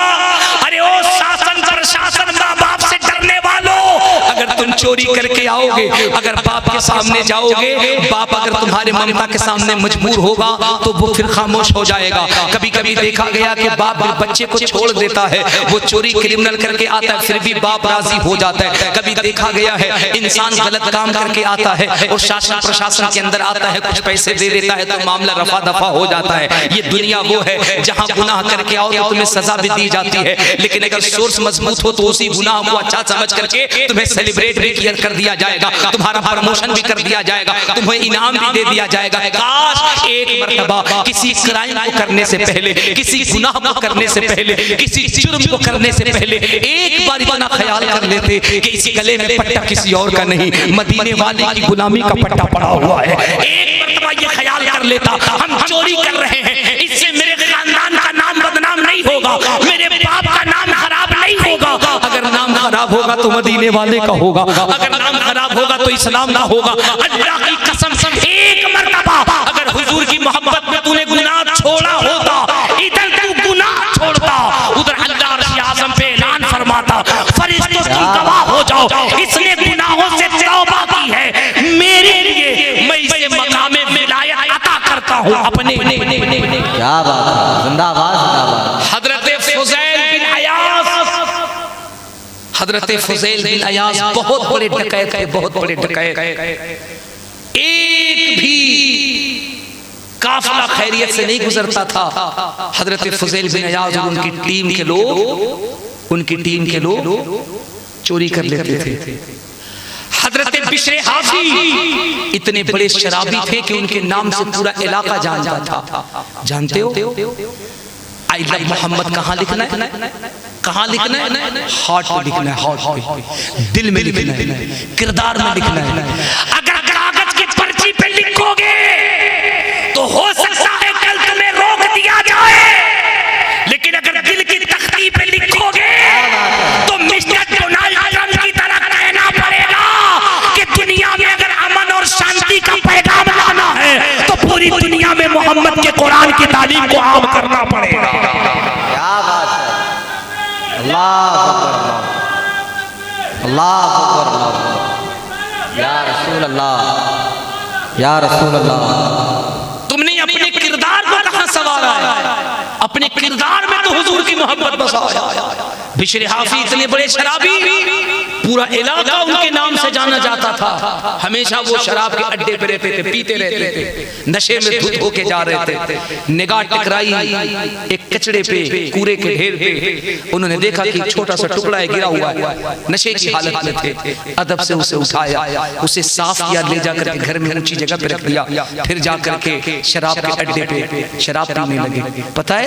अरे ओ शासन प्रशासन माँ बाप से डरने वालों, अगर तुम चोरी करके आओगे, अगर बाप के सामने जाओगे, बाप अगर तुम्हारे ममता के सामने मजबूर होगा तो वो फिर खामोश हो जाएगा। कभी कभी देखा गया कि बाप बच्चे को छोड़ देता है, वो चोरी क्रिमिनल करके आता है, फिर भी बाप राजी हो जाता है। कभी देखा गया है इंसान गलत काम करके आता है और शासन प्रशासन के अंदर आता है, कुछ पैसे दे देता है तो मामला रफा दफा हो जाता है। ये दुनिया वो है जहां गुनाह करके आओ तो तुम्हें सजा भी दी जाती है, लेकिन अगर सोर्स मजबूत हो तो उसी गुनाह को अच्छा समझ करके तुम्हें सेलिब्रेट भी कर दिया जाएगा, तुम्हारा प्रमोशन भी कर दिया जाएगा, तुम्हें इनाम भी दे दिया जाएगा। काश एक मर्तबा किसी क्राइम को करने से पहले, किसी गुनाह को करने से पहले, किसी जुर्म को करने से पहले एक बार इतना ख्याल कर लेते कि इस गले में पट्टा किसी और का नहीं, मदीने वाले की गुलामी का पट्टा पड़ा हुआ है। एक मर्तबा ये ख्याल कर लेता हम चोरी कर रहे हैं, इससे मेरे खानदान का नाम बदनाम नहीं होगा, मेरे बाप का नाम खराब नहीं होगा। अगर नाम खराब होगा तो मदीने वाले का होगा, अगर नाम खराब होगा तो इस्लाम ना होगा। अल्लाह की कसम एक मर्तबा अगर हुजूर की मोहब्बत में तूने गुनाह छोड़ा होता, इधर तू गुनाह छोड़ता, उधर अल्लाह अर्श आज़म पे ऐलान फरमाता, फरिश्तों तुम गवाह हो जाओ, इसने गुनाहों से तौबा की है मेरे लिए, मैं इसे मकामे विलायत अता करता हूँ अपने। क्या बात है, जिंदाबाद जिंदाबाद। हजरत फुज़ैल बिन अयास, हजरत फुज़ैल बिन अयास बहुत बड़े डकैत थे, बहुत बड़े डकैत। एक भी काफिला खैरियत से नहीं गुजरता था। हजरत फुज़ैल बिन अयास और उनकी टीम के लोग चोरी कर लेते थे। हजरत बिश्र हाफी इतने बड़े शराबी थे कि उनके नाम से पूरा इलाका जानता था। जानते हो आई लव मोहम्मद कहाँ लिखना है, कहाँ लिखना है? हार्ट पे लिखना है, हार्ट पे, दिल में लिखना है, किरदार में लिखना है। अगर कागज की पर्ची पे लिखोगे तो हो सकता है कल तुम्हें रोक दिया जाए, लेकिन अगर दिल की तख्ती पे लिखोगे तो मिस्टर डोनाल्ड ट्रंप की तरह कहना पड़ेगा कि दुनिया में अगर अमन और शांति का पैगाम लाना है तो पूरी दुनिया में मोहम्मद के कुरान की तालीम को आम करना पड़ेगा। क्या बात है, अल्लाह अकबर, अल्लाह अकबर, या रसूल अल्लाह, या रसूल अल्लाह। तुमने अपने किरदार को कहां सवारा है? अपने किरदार में तो हुजूर की मोहब्बत बसाया। बिश्र हाफी इतने बड़े शराबी, पूरा इलाका उनके नाम से जाना जाता था। हमेशा वो शराब के अड्डे पे रहते थे, पीते रहते थे, नशे में धुत होके जा रहे थे। निगाह टकराई एक कचड़े पे, कूड़े के ढेर पे, उन्होंने देखा कि छोटा सा टुकड़ा है गिरा हुआ है, नशे की हालत में थे। अदब से उसे उठाया, उसे साफ किया, ले जाकर के घर में ऊंची जगह पे रख दिया, फिर जाकर के शराब के अड्डे पे शराब पीने लगे। पता है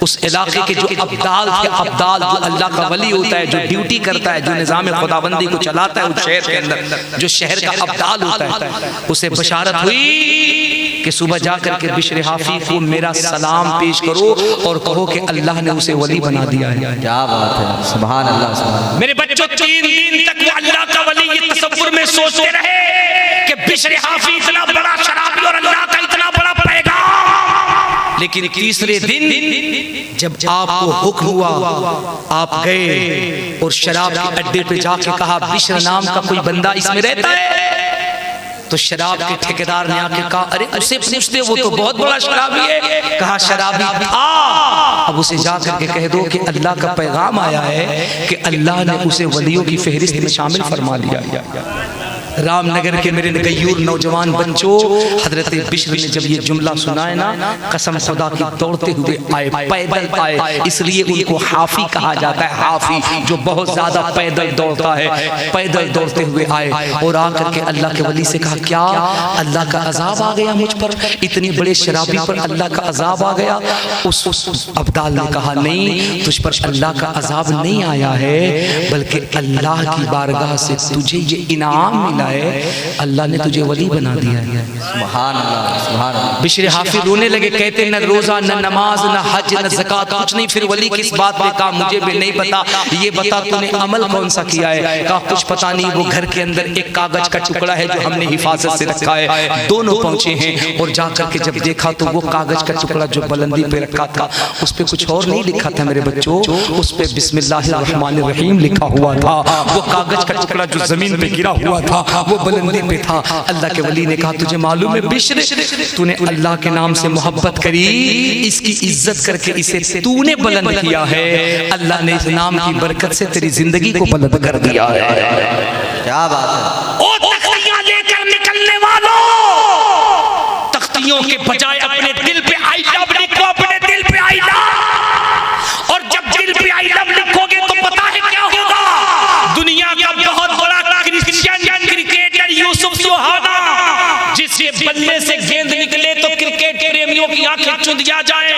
उस इलाके के जो अब्दाल थे, अब्दाल जो अल्लाह का वली होता है, जो ड्यूटी करता है, जो निज़ाम खुदाबंदी को चलाता है उस शहर के अंदर, जो शहर का अब्दाल होता है, उसे बशारत हुई कि सुबह जाकर के बिश्र हाफी को मेरा सलाम पेश करो और कहो कि अल्लाह ने उसे वली बना दिया है। क्या बात है, सुभान अल्लाह, सुभान अल्लाह। मेरे बच्चों 3 दिन तक वो अल्लाह का वली ये तसव्वुर में सोचते रहे कि बिश्र हाफी इतना बड़ा शराबी और अल्लाह का इतना बड़ा पैगाम। लेकिन तीसरे दिन जब आपको हुक्म हुआ, आप गए और शराब के अड्डे पे जाके कहा बिश्र नाम का कोई बंदा इसमें रहता है, तो शराब के ठेकेदार ने आके कहा अरे उससे पूछते, वो तो बहुत बड़ा शराबी है। कहा शराबी था, अब उसे जाकर के कह दो कि अल्लाह का पैगाम आया है कि अल्लाह ने उसे वलियों की फहरिस्त में शामिल फरमा लिया। रामनगर के मेरे गयूर नौजवान बच्चों, हजरत बिश्र ने जब ये जुमला सुनाया ना, कसम खुदा की दौड़ते हुए आए, पैदल आए, इसलिए उनको हाफी कहा जाता है। हाफी जो बहुत ज्यादा पैदल दौड़ता है, पैदल दौड़ते हुए आए और आकर के अल्लाह के वली से कहा क्या अल्लाह का अजाब आ गया मुझ पर, इतने बड़े शराबी पर अल्लाह का अजाब आ गया? उस अब्दाल ने कहा नहीं, तुझ पर अल्लाह का अजाब नहीं आया है, बल्कि अल्लाह की बारगाह से तुझे ये इनाम मिला मिला है, अल्लाह ने तुझे वली बना दिया है। सुभान अल्लाह, सुभान अल्लाह। बिशर हाफिज रोने लगे, कहते न रोजा न नमाज न हज न ज़कात कुछ नहीं, फिर वली किस बात पे? कहा मुझे भी नहीं पता, ये बता तूने अमल कौन सा किया है? कहा कुछ पता नहीं, वो घर के अंदर एक कागज का टुकड़ा है जो हमने हिफाजत से रखा है। दोनों पहुंचे हैं और जाकर के जब देखा तो वो कागज का टुकड़ा जो बुलंदी पे रखा था उस पे कुछ और नहीं लिखा था मेरे बच्चों, उस पे बिस्मिल्लाहिर्रहमानिर्रहीम लिखा हुआ था। वो कागज का टुकड़ा जो जमीन पे गिरा हुआ था वो बुलंदी पे था। अल्लाह के वली ने कहा तुझे मालूम है बिश्र, तूने अल्लाह के नाम से मोहब्बत करी, इसकी इज्जत करके इसे तूने बुलंद किया है, अल्लाह ने इस नाम की बरकत से तेरी जिंदगी को बुलंद कर दिया है। क्या बात है। ओ तख्तियां लेकर निकलने वालों, तख्तियों के बजाय अपने दिल पे आई लव लिखो, अपने दिल पे आई लव। और जब दिल पे आई लव लिखोगे तो पता है क्या होगा? दुनिया का बहुत बड़ा क्रिश्चियन क्रिकेटर यूसुफ सुहाना, जिसके बल्ले से गेंद निकले तो क्रिकेट प्रेमियों की आंखें चुंधिया जाए।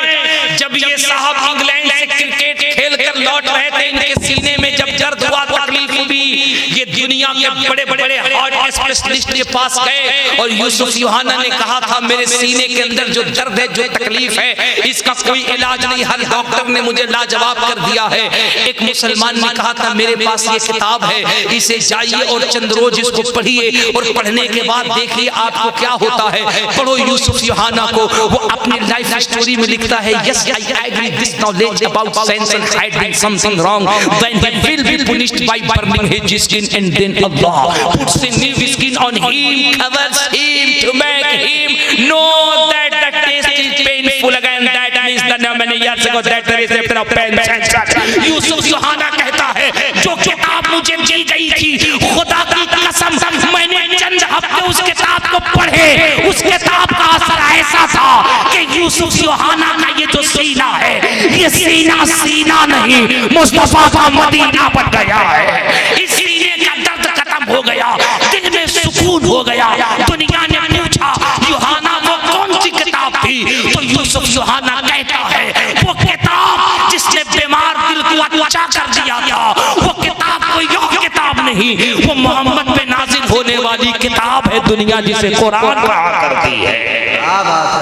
जब ये साहब इंग्लैंड से क्रिकेट खेल कर लौट रहे थे, इनके सीने में जब दर्द हुआ, तकलीफ हुई, ये दुनिया के बड़े बड़े हार्ट स्पेशलिस्ट के पास गए और यूसुफ सुहाना ने कहा था मेरे सीने के अंदर जो दर्द है, जो तकलीफ है, इसका कोई इलाज नहीं, हर डॉक्टर ने मुझे लाजवाब कर दिया है। एक मुसलमान ने कहा था मेरे पास ये किताब है, इसे जाइए और चंद रोज इसको पढ़िए और पढ़ने के बाद देखिए आपको क्या होता है। पढ़ो यूसुफ सुहाना को, वो अपनी लाइफ स्टोरी में लिखता है, yes I agree this knowledge about science and hiding something wrong when he will be punished by burning his skin and then Allah puts a new skin on him, covers him to make him know that the taste is painful again. That means that many years ago that there is a pain sensation. Yusuf Suhana कहता है जो किताब मुझे दी गई थी, खुदा की कसम मैंने चंद हफ्ते उस किताब को पढ़े, उस किताब का असर ऐसा था कि यूसुफ सुहाना का ये जो सीना है, ये सीना नहीं मुस्तफा का मदीना बन गया है। इस सीने का दर्द खत्म हो गया, दिल में सुकून हो गया। दुनिया ने पूछा यूहाना वो कौन सी किताब थी, तो यूसुफ सुहाना कहता है वो किताब जिसने बीमार दिल को अच्छा कर दिया था, वो किताब कोई और किताब नहीं, वो मोहम्मद पे नाजिल होने वाली किताब है, दुनिया जिसे कुरान कहा करती है। क्या बात है।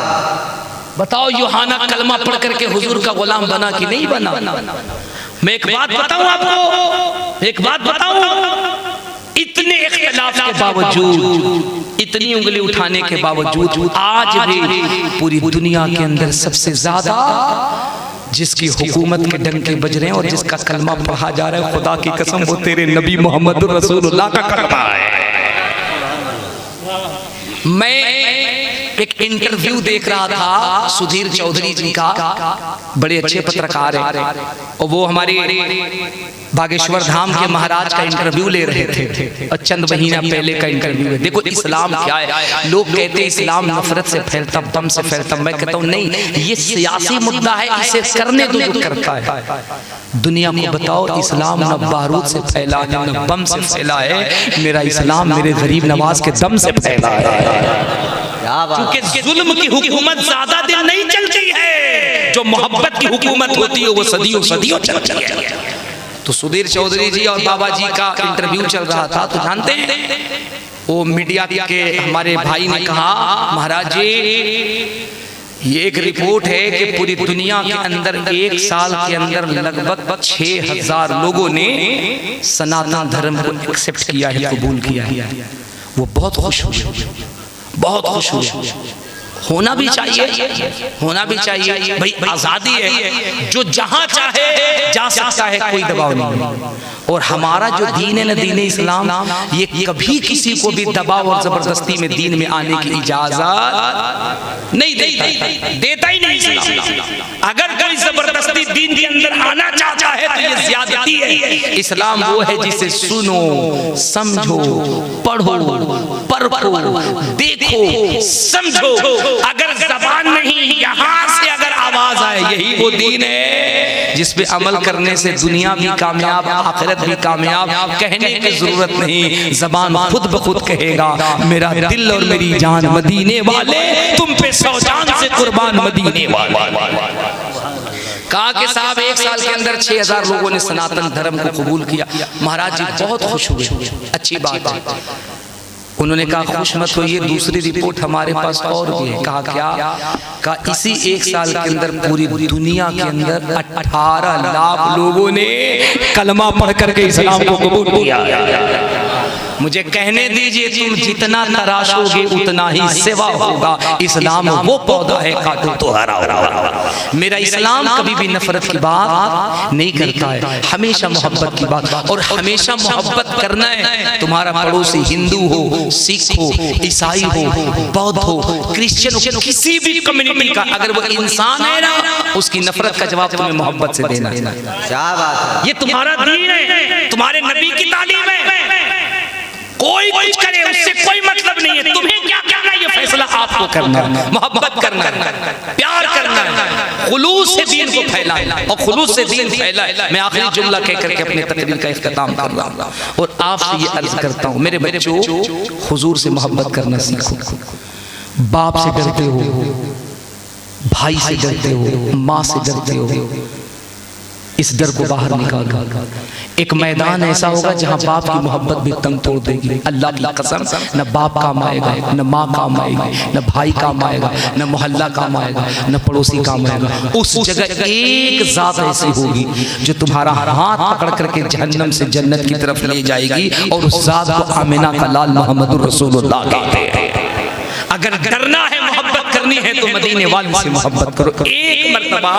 बताओ यूहाना कलमा पढ़ करके हुजूर का गुलाम बना कि नहीं बना? मैं एक बात बताऊं आपको, एक बात बताऊं, इतने इख्तिलाफ के बावजूद, इतनी उंगली उठाने के बावजूद आज भी पूरी दुनिया के अंदर सबसे ज्यादा जिसकी हुकूमत के डंके बज रहे हैं और जिसका कलमा पढ़ा जा रहा है, खुदा की कसम वो तेरे नबी मोहम्मद रसूलुल्लाह का कलमा है। मैं एक इंटरव्यू देख रहा था सुधीर चौधरी जी का, बड़े अच्छे पत्रकार हैं और वो हमारे बागेश्वर धाम के महाराज का इंटरव्यू ले रहे थे और चंद महीना पहले का इंटरव्यू है। देखो इस्लाम क्या है, लोग कहते हैं इस्लाम नफरत से फैलता, दम से फैलता, मैं कहता हूँ नहीं, ये सियासी मुद्दा है, इसे करने दो जो करता है। दुनिया को बताओ इस्लाम न बारूद से फैला है न बम से फैला है, मेरा इस्लाम मेरे गरीब नवाज के दम से फैला है। क्योंकि जुल्म की हुकूमत ज्यादा दिन नहीं चलती है, जो मोहब्बत की हुकूमत होती है वो सदियों सदियों चलती है। तो सुधीर चौधरी जी और बाबा जी का इंटरव्यू चल रहा था, तो जानते हैं वो मीडिया के हमारे भाई ने कहा महाराज जी ये एक रिपोर्ट है कि पूरी दुनिया के अंदर एक साल के अंदर लगभग 6000 लोगों ने सनातन धर्म को एक्सेप्ट किया है, कबूल किया है। वो बहुत खुश हुए, बहुत खुश हुए। होना भी चाहिए, होना भी चाहिए भाई, आजादी है, जो जहां चाहे जा सकता है, कोई दबाव नहीं। और हमारा जो दीन है ना, दीन इस्लाम, ये कभी किसी को भी दबाव और जबरदस्ती में दीन में आने की इजाजत नहीं देता ही नहीं इस्लाम। अगर कोई जबरदस्ती दीन के अंदर आना चाहता है तो ये ज्यादती है। इस्लाम वो है जिसे सुनो, समझो, पढ़ो, परखो, देखो, समझो। अगर जबान नहीं, यहाँ से अगर आवाज आए, यही वो दीन है जिस पे अमल करने से दुनिया भी कामयाब, आखिरत भी कामयाब। कहने की जरूरत नहीं, जबान खुद ब खुद कहेगा मेरा दिल और मेरी जान मदीने वाले, तुम पे 100 जान से कुर्बान मदीने वाले। कहा कि साहब एक साल के अंदर 6000 लोगों ने सनातन धर्म को कबूल किया। महाराज जी बहुत खुश हुए, अच्छी बात है। उन्होंने कहा खुश मत होइए, दूसरी रिपोर्ट हमारे पास और भी है। कहा क्या? कहा इसी 1 साल के अंदर पूरी दुनिया के अंदर 18 लाख लोगों ने कलमा पढ़ करके इस्लाम को कबूल किया। मुझे कहने दीजिए, तुम जितना तराशोगे उतना ही सेवा होगा। इस्लाम वो पौधा है काटो तो हरा होगा। मेरा इस्लाम कभी भी नफरत की बात नहीं करता है, हमेशा मोहब्बत की बात। और हमेशा मोहब्बत करना है। तुम्हारा पड़ोसी हिंदू हो, सिख हो, ईसाई हो, बौद्ध हो, क्रिश्चियन हो, किसी भी कम्युनिटी का अगर वो इंसान है ना, उसकी नफरत का जवाब तुम्हें मोहब्बत से देना है। क्या बात है? ये तुम्हारा दीन है, तुम्हारे नबी की तालीम है। कोई कुछ करे उससे कोई मतलब नहीं है। तुम्हें क्या करना है, ये फैसला आपको करना है। मोहब्बत करना है, प्यार करना है, खुलूस से दीन को फैलाना और खुलूस से दीन फैलाए। मैं आखिरी जुमला कह करके अपने तकरीर का इख्तिताम कर रहा हूँ और आपसे ये अर्ज करता हूँ, मेरे बच्चों, हुजूर से मोहब्बत करना सीखो। बाप से डरते हो, भाई से डरते हो, माँ से डरते हो, इस डर को बाहर निकालो। एक मैदान ऐसा होगा जहां बाप की मोहब्बत भी तंग तोड़ देगी। अल्लाह की कसम, न बाप काम आएगा, न माँ काम आएगी, न भाई काम आएगा, न मोहल्ला काम आएगा, न पड़ोसी काम आएगा। उस जगह एक जात ऐसी होगी जो तुम्हारा हाथ पकड़ करके जहन्नम से जन्नत की तरफ ले जाएगी। और उस जात को आमिना का लाल मोहम्मद रसूलुल्लाह कहते हैं। अगर डरना है, मोहब्बत करनी है तो मदीने वाले से मोहब्बत करो। एक मर्तबा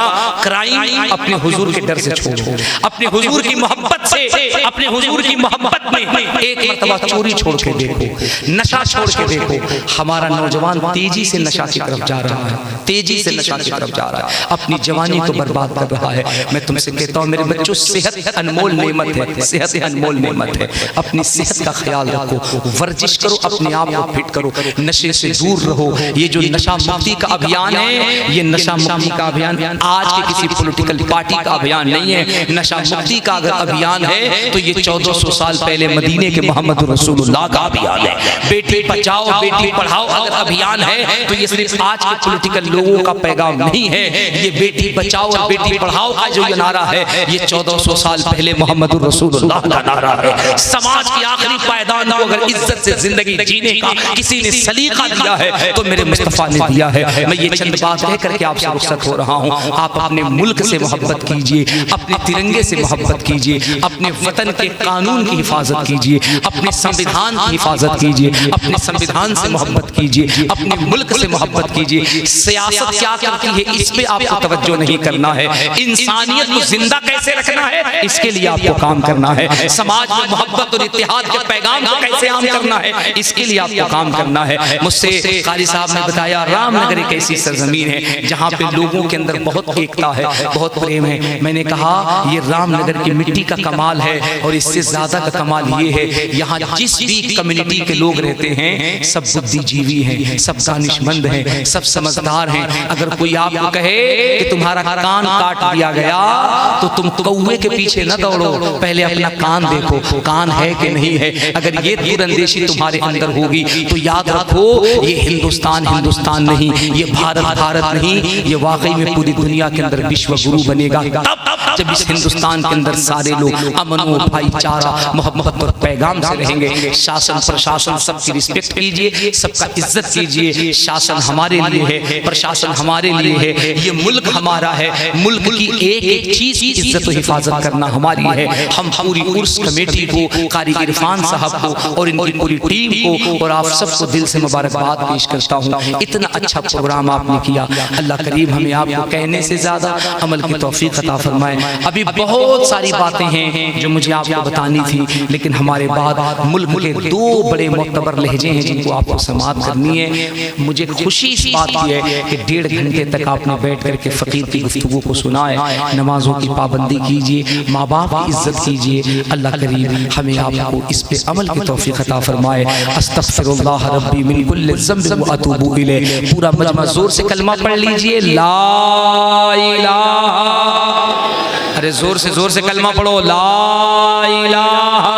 क्राइम अपने हुजूर के डर से छोड़ो, अपने हुजूर की मोहब्बत से, अपने हुजूर की मोहब्बत में एक मर्तबा चोरी छोड़ के देखो, नशा छोड़ के देखो। हमारा नौजवान तेजी से नशा की तरफ जा रहा है, तेजी से नशा की तरफ जा रहा है, अपनी जवानी को बर्बाद कर रहा है। मैं तुमसे कहता हूँ मेरे बच्चों, सेहत अनमोल नेमत है, सेहत अनमोल नेमत है। अपनी सेहत का ख्याल रखो, वर्जिश करो, अपने आप को फिट करो, नशे से दूर रहो। ये जो नशा मुक्ति का अभियान है, ये नशा मुक्ति का अभियान आज के किसी पॉलिटिकल पार्टी का अभियान नहीं है। नशा मुक्ति का अगर अभियान है तो ये 1400 साल पहले मदीने के मोहम्मद रसूलुल्लाह का अभियान है। बेटी बचाओ बेटी पढ़ाओ अगर अभियान है तो ये सिर्फ आज के पॉलिटिकल लोगों का पैगाम नहीं है। ये बेटी बचाओ और बेटी पढ़ाओ का जो ये नारा है, ये 1400 साल पहले मोहम्मद रसूलुल्लाह का नारा है। समाज की आखिरी पायदान को अगर इज्जत से जिंदगी जीने का किसी ने सलीका दिया है तो मेरे मुस्तफा ने दिया है। मैं ये चंद बात कह करके आपसे रुखसत हो रहा हूँ। आप अपने मुल्क से मोहब्बत कीजिए, अपने तिरंगे से मोहब्बत कीजिए, अपने वतन के कानून की हिफाजत कीजिए, अपने संविधान की हिफाजत कीजिए, अपने संविधान से मोहब्बत कीजिए, अपने मुल्क से मोहब्बत कीजिए। सियासत क्या करती है इस पे आपको तवज्जो नहीं करना है। इंसानियत को जिंदा कैसे रखना है इसके लिए आपको काम करना है। समाज में मोहब्बत और इत्तेहाद के पैगाम को कैसे आम करना है इसके लिए आपको काम करना है। मुझसे कारी साहब ने बताया रामनगर एक ऐसी सरजमीन है जहाँ पे लोगों के अंदर बहुत एकता है, बहुत प्रेम है। मैंने कहा ये रामनगर की मिट्टी का कमाल है और इससे ज्यादा का कमाल ये है यहाँ जिस भी कम्युनिटी के लोग रहते हैं सब बुद्धिजीवी हैं, सब दानिशमंद हैं, सब समझदार हैं। अगर कोई आपको कहे कि तुम्हारा कान काट दिया गया तो तुम कौवे के पीछे न दौड़ो, पहले अपना कान देखो कान है कि नहीं है। अगर ये दूरंदेशी तुम्हारे अंदर होगी तो याद रखो ये हिंदुस्तान हिंदुस्तान नहीं, ये भारत भारत नहीं, ये वाकई में पूरी दुनिया के अंदर विश्व गुरु बनेगा जब इस हिंदुस्तान के अंदर सारे लोग अमन और भाईचारा मोहब्बत और पैगाम से रहेंगे। शासन प्रशासन सबकी रिस्पेक्ट कीजिए, सबका इज्जत कीजिए। शासन हमारे लिए है, प्रशासन हमारे लिए है, ये मुल्क हमारा है। मुल्क की एक एक चीज की इज्जत और हिफाजत करना हमारी है। हम पूरी उर्स कमेटी को, कारी इरफान साहब को और इनकी पूरी टीम को और आप सबको दिल से मुबारकबाद पेश करता हूँ। इतना अच्छा प्रोग्राम आपने किया, अल्लाह करीब हमें आपको कहने से ज्यादा अमल की तौफीक अता फरमाए। अभी बहुत सारी बातें हैं जो मुझे आपको बतानी थी, लेकिन हमारे बाद मुल्क के 2 बड़े मोतबर लहजे हैं जिनको आपको समाअत करनी है। मुझे खुशी इस बात की है कि 1.5 घंटे तक आपने बैठ करके फकीर की गुफ्तगू को सुना है। नमाजों की पाबंदी कीजिए, माँ बाप की इज्जत कीजिए। अल्लाह करीब हमें आपको इस पे अमल की तौफीक अता फरमाए। अस्तगफिरुल्लाह रब्बी मिन कुल्लि ज़ंबिन व अतूबु इलैह। पूरा मजमा जोर से कलमा पढ़ लीजिए, ला इलाहा, अरे जोर से कलमा पढ़ो, ला इलाहा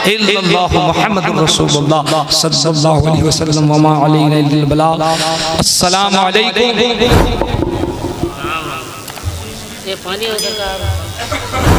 इल्लल्लाहु मुहम्मदुर रसूलुल्लाह सल्लल्लाहु अलैहि वसल्लम व मा अलैना इल्लल बलाग। अस्सलामु अलैकुम। ये पानी उधर का